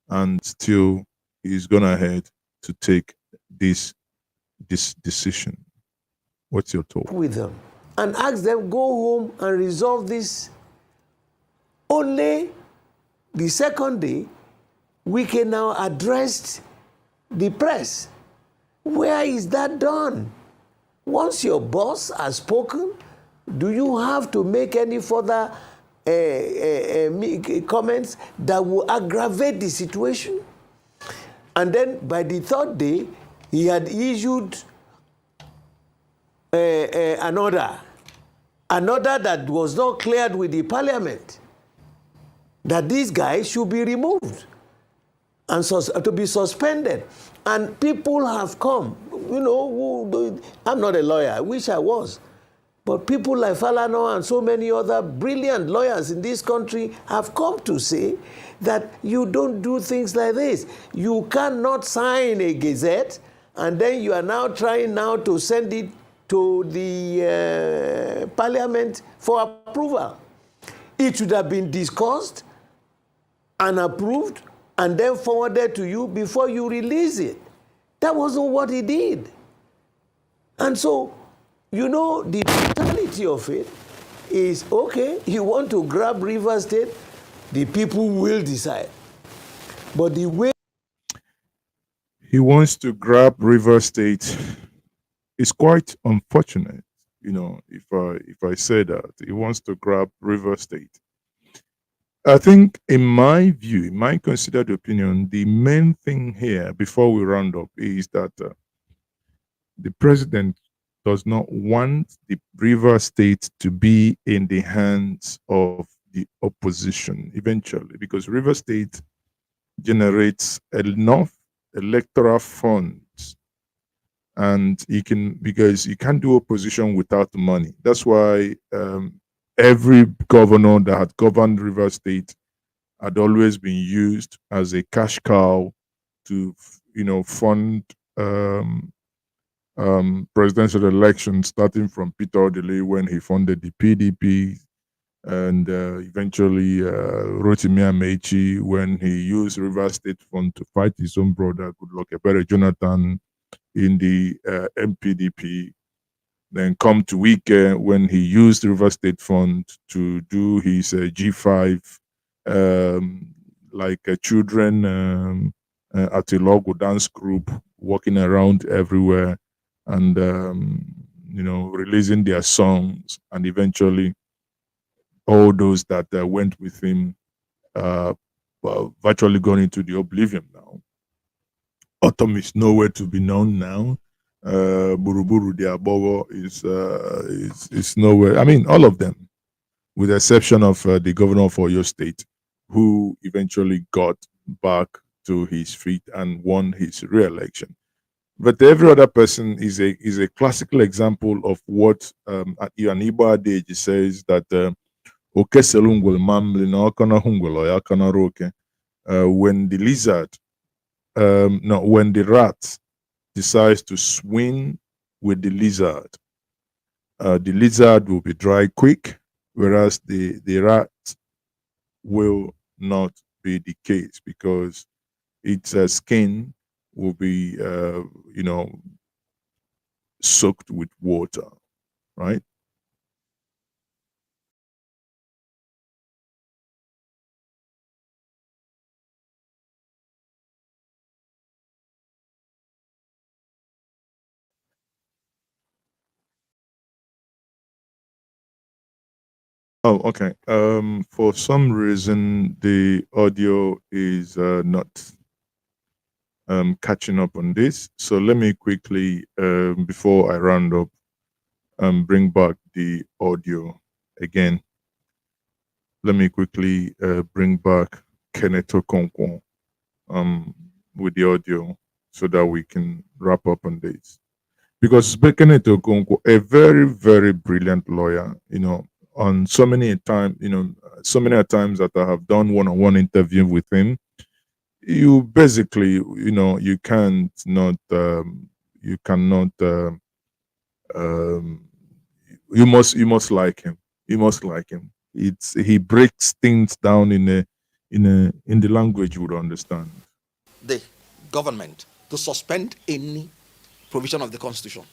and still he's gone ahead to take this decision. What's your thought? With them and ask them go home and resolve this. Only the second day, we can now address the press. Where is that done? Once your boss has spoken, do you have to make any further comments that will aggravate the situation? And then by the third day, he had issued an order that was not cleared with the parliament, that these guys should be removed and to be suspended. And people have come, I'm not a lawyer, I wish I was, but people like Falano and so many other brilliant lawyers in this country have come to say that you don't do things like this. You cannot sign a gazette and then you are now trying now to send it to the parliament for approval. It should have been discussed and approved and then forwarded to you before you release it. That wasn't what he did. And so, the totality of it is, okay, you want to grab River State, the people will decide. But the way he wants to grab River State is quite unfortunate. If I say that, he wants to grab River State. I think, in my view, in my considered opinion, the main thing here, before we round up, is that the president does not want the River State to be in the hands of the opposition eventually, because River State generates enough electoral funds, and because you can't do opposition without money. That's why every governor that had governed River State had always been used as a cash cow to, fund presidential elections, starting from Peter Odele when he funded the PDP, and eventually Rotimi Amechi when he used River State Fund to fight his own brother, Goodluck Ebele Jonathan, in the MPDP. Then come to Wike when he used River State Fund to do his G5, like a children at a logo dance group, walking around everywhere and, releasing their songs. And eventually, all those that went with him virtually gone into the oblivion now. Autumn is nowhere to be known now. Buruburu Diabogo is nowhere. I mean, all of them, with the exception of the governor of Oyo State, who eventually got back to his feet and won his re-election. But every other person is a classical example of what Ianibo Adeji says, that when the lizard, when the rat decides to swing with the lizard will be dry quick, whereas the rat will not be the case, because its skin will be soaked with water, right? Oh, okay. For some reason, the audio is not catching up on this. So let me quickly, before I round up, bring back the audio again. Let me quickly bring back Kenneth Okonkwo with the audio so that we can wrap up on this. Because Kenneth Okonkwo, a very, very brilliant lawyer, on so many times, so many times that I have done one-on-one interview with him, you basically, you can't not, you cannot, you must like him. You must like him. He breaks things down in the language you would understand. The government to suspend any provision of the Constitution.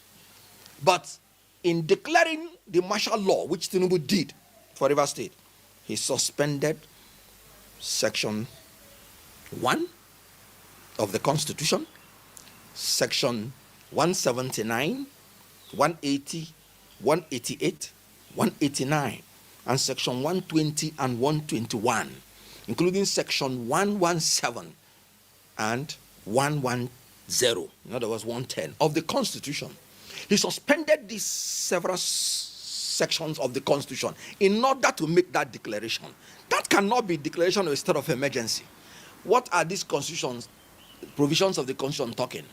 But in declaring the martial law, which Tinubu did for Rivers State, he suspended Section 1 of the Constitution, Section 179, 180, 188, 189, and Section 120 and 121, including Section 117 and 110, in other words, 110 of the Constitution. He suspended these several sections of the Constitution in order to make that declaration. That cannot be declaration of a state of emergency. What are these constitutions, provisions of the Constitution talking?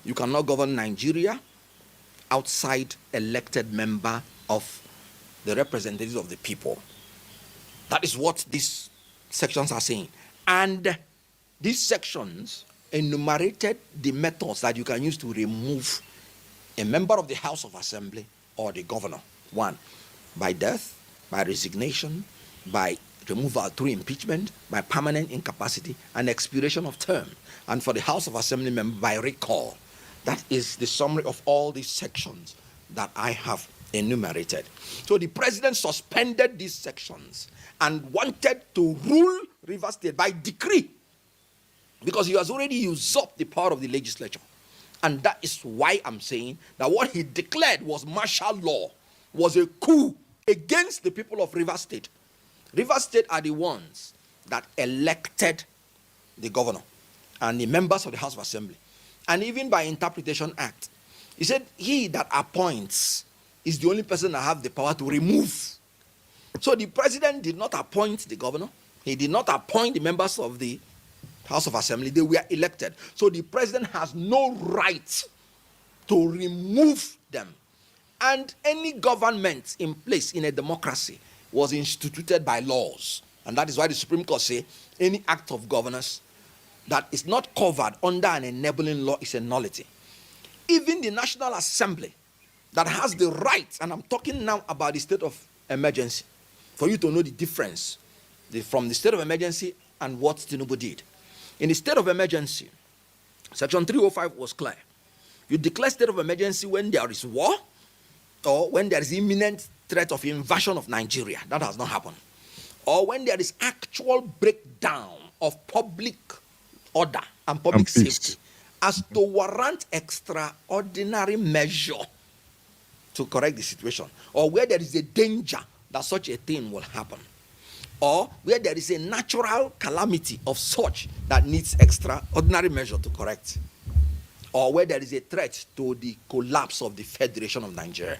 You cannot govern Nigeria outside elected member of the representatives of the people. That is what these sections are saying. And these sections enumerated the methods that you can use to remove a member of the House of Assembly or the governor. 1, by death, by resignation, by removal through impeachment, by permanent incapacity, and expiration of term. And for the House of Assembly member, by recall. That is the summary of all these sections that I have enumerated. So the president suspended these sections and wanted to rule Rivers State by decree, because he has already usurped the power of the legislature. And that is why I'm saying that what he declared was martial law, was a coup against the people of Rivers State. Rivers State are the ones that elected the governor and the members of the House of Assembly. And even by Interpretation Act, he said he that appoints is the only person that have the power to remove. So the president did not appoint the governor. He did not appoint the members of the House of Assembly. They were elected. So the president has no right to remove them. And any government in place in a democracy was instituted by laws. And that is why the Supreme Court say any act of governance that is not covered under an enabling law is a nullity. Even the National Assembly that has the right, and I'm talking now about the state of emergency, for you to know the difference from the state of emergency and what Tinubu did. In the state of emergency, Section 305 was clear. You declare state of emergency when there is war or when there is imminent threat of invasion of Nigeria. That has not happened. Or when there is actual breakdown of public order and public safety as to warrant extraordinary measure to correct the situation, or where there is a danger that such a thing will happen, or where there is a natural calamity of such that needs extraordinary measure to correct, or where there is a threat to the collapse of the Federation of Nigeria.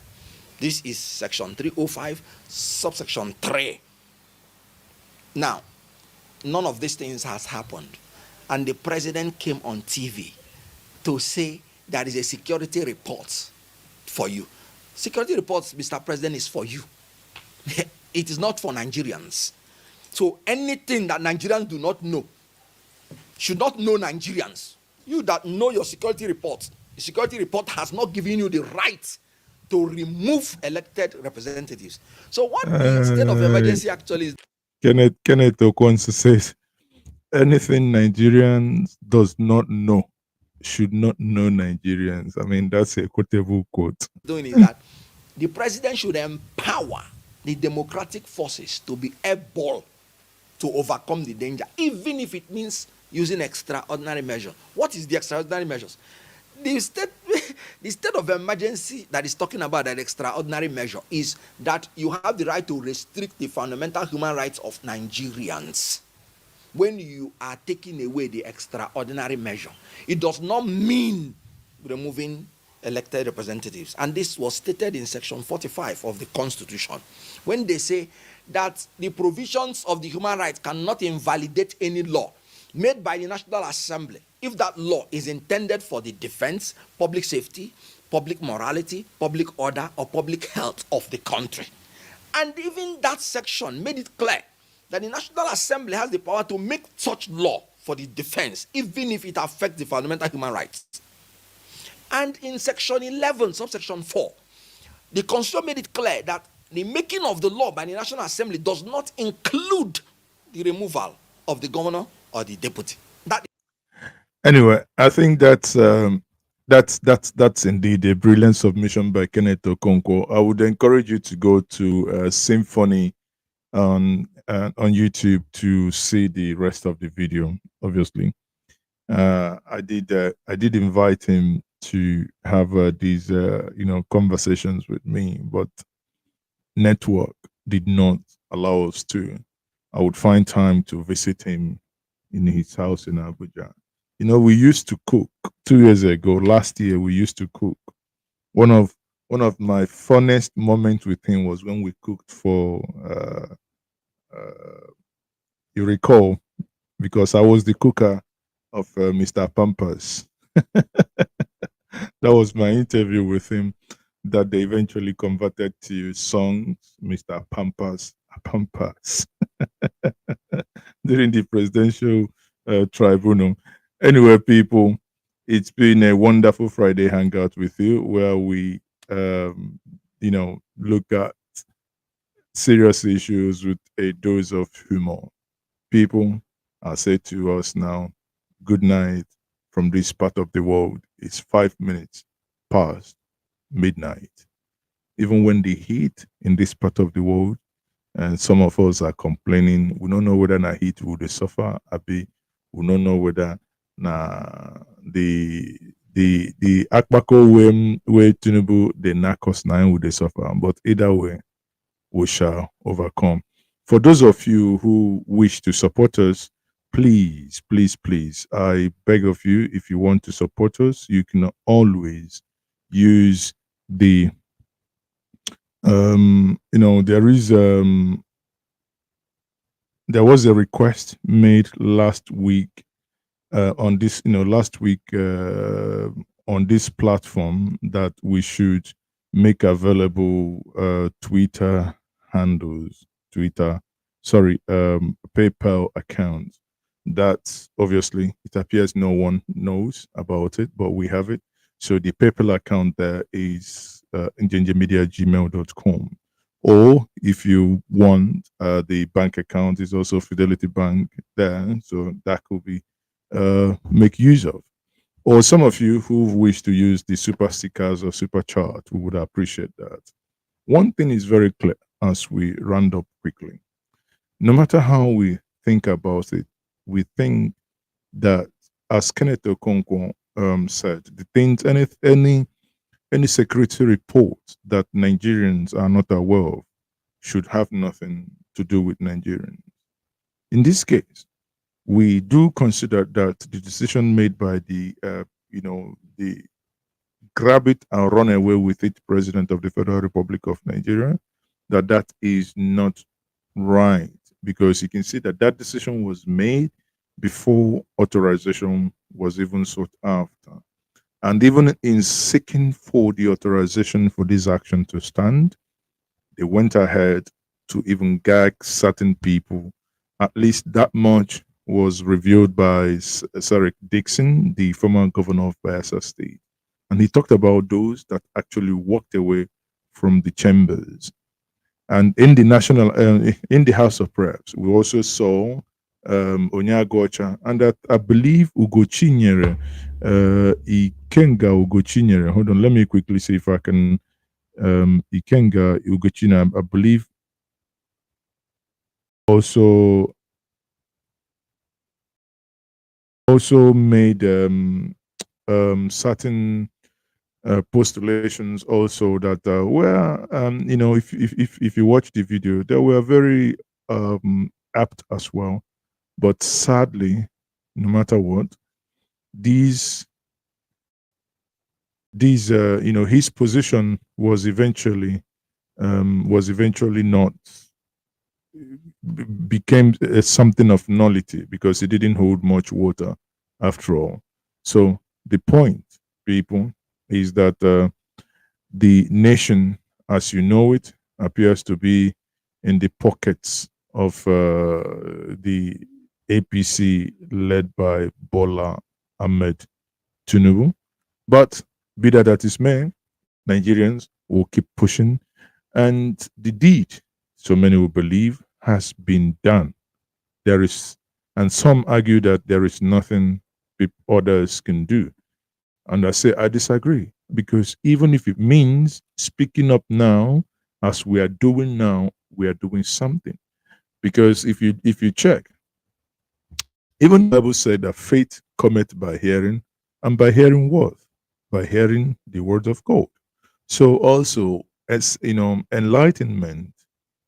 This is Section 305, subsection 3. Now, none of these things has happened. And the president came on TV to say there is a security report for you. Security reports, Mr. President, is for you. It is not for Nigerians. So anything that Nigerians do not know should not know Nigerians. You that know your security report, the security report has not given you the right to remove elected representatives. So what the state of emergency actually is... Kenneth Okonso says, anything Nigerians does not know should not know Nigerians. I mean, that's a quotable quote. Doing is that the president should empower the democratic forces to be able to overcome the danger, even if it means using extraordinary measures. What is the extraordinary measures? The state of emergency that is talking about that extraordinary measure is that you have the right to restrict the fundamental human rights of Nigerians. when you are taking away the extraordinary measure. It does not mean removing elected representatives. And this was stated in section 45 of the Constitution, when they say that the provisions of the human rights cannot invalidate any law made by the National Assembly if that law is intended for the defense, public safety, public morality, public order, or public health of the country. And even that section made it clear that the National Assembly has the power to make such law for the defense, even if it affects the fundamental human rights. And in section 11, subsection 4, the Constitution made it clear that the making of the law by the National Assembly does not include the removal of the governor or the deputy. Anyway, I think that's indeed a brilliant submission by Kenneth Okonkwo. I would encourage you to go to Symphony on YouTube to see the rest of the video. Obviously, I did invite him to have these conversations with me, but network did not allow us to. I would find time to visit him in his house in Abuja. You know, we used to cook 2 years ago. Last year, we used to cook. One of my funnest moments with him was when we cooked for. You recall, because I was the cooker of Mr. Pampers. That was my interview with him that they eventually converted to songs, Mr. Pampers, during the presidential tribunal. Anyway, people, it's been a wonderful Friday hangout with you where we, look at serious issues with a dose of humor. People, I say to us now, good night from this part of the world. It's 5 minutes past midnight. Even when the heat in this part of the world, and some of us are complaining, we don't know whether na heat will they suffer, abi, we don't know whether na the Akbako way Tinubu they knock us now will they suffer. But either way, we shall overcome. For those of you who wish to support us, please, I beg of you, if you want to support us, you can always use the there was a request made last week on this on this platform that we should make available Twitter handles, PayPal accounts. That obviously it appears no one knows about it, but we have it. So the PayPal account there is njenjemedia@gmail.com. Or if you want, the bank account is also Fidelity Bank there. So that could be make use of. Or some of you who wish to use the super stickers or super chart, we would appreciate that. One thing is very clear as we round up quickly. No matter how we think about it, we think that, as Kenneth Okonkwo said, the things, any security report that Nigerians are not aware of should have nothing to do with Nigerians. In this case, we do consider that the decision made by the grab it and run away with it president of the Federal Republic of Nigeria, that is not right, because you can see that decision was made before authorization was even sought after. And even in seeking for the authorization for this action to stand, they went ahead to even gag certain people. At least that much was revealed by Sarek Dixon, the former governor of Bayelsa State. And he talked about those that actually walked away from the chambers. And in the in the House of Reps, we also saw Onyagocha, and that I believe Ugochinyere, Ikenga Ugochinyere. Hold on, let me quickly see if I can. Ikenga Ugochinyere, I believe, also made certain postulations also that if you watch the video, they were very apt as well. But sadly, no matter what, his position was eventually not became something of nullity because it didn't hold much water after all. So the point, people, is that the nation, as you know it, appears to be in the pockets of the APC led by Bola Ahmed Tinubu. But be that as it may, Nigerians will keep pushing, and the deed, so many will believe, has been done. There is, and some argue that there is nothing others can do. And I say I disagree, because even if it means speaking up now, as we are doing now, we are doing something. Because if you check, even the Bible said that faith cometh by hearing, and by hearing what? By hearing the word of God. So also, as you know, enlightenment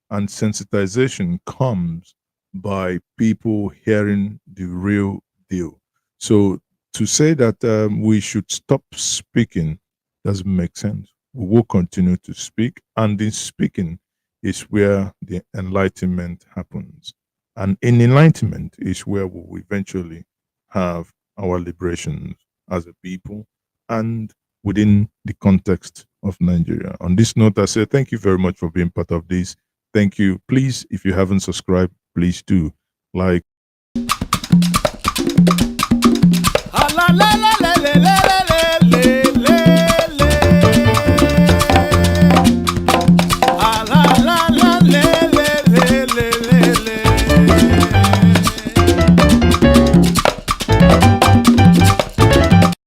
and sensitization comes by people hearing the real deal. So to say that we should stop speaking doesn't make sense. We will continue to speak, and in speaking is where the enlightenment happens. And in enlightenment is where we will eventually have our liberations as a people and within the context of Nigeria. On this note, I say thank you very much for being part of this. Thank you. Please, if you haven't subscribed, please do like. La la la.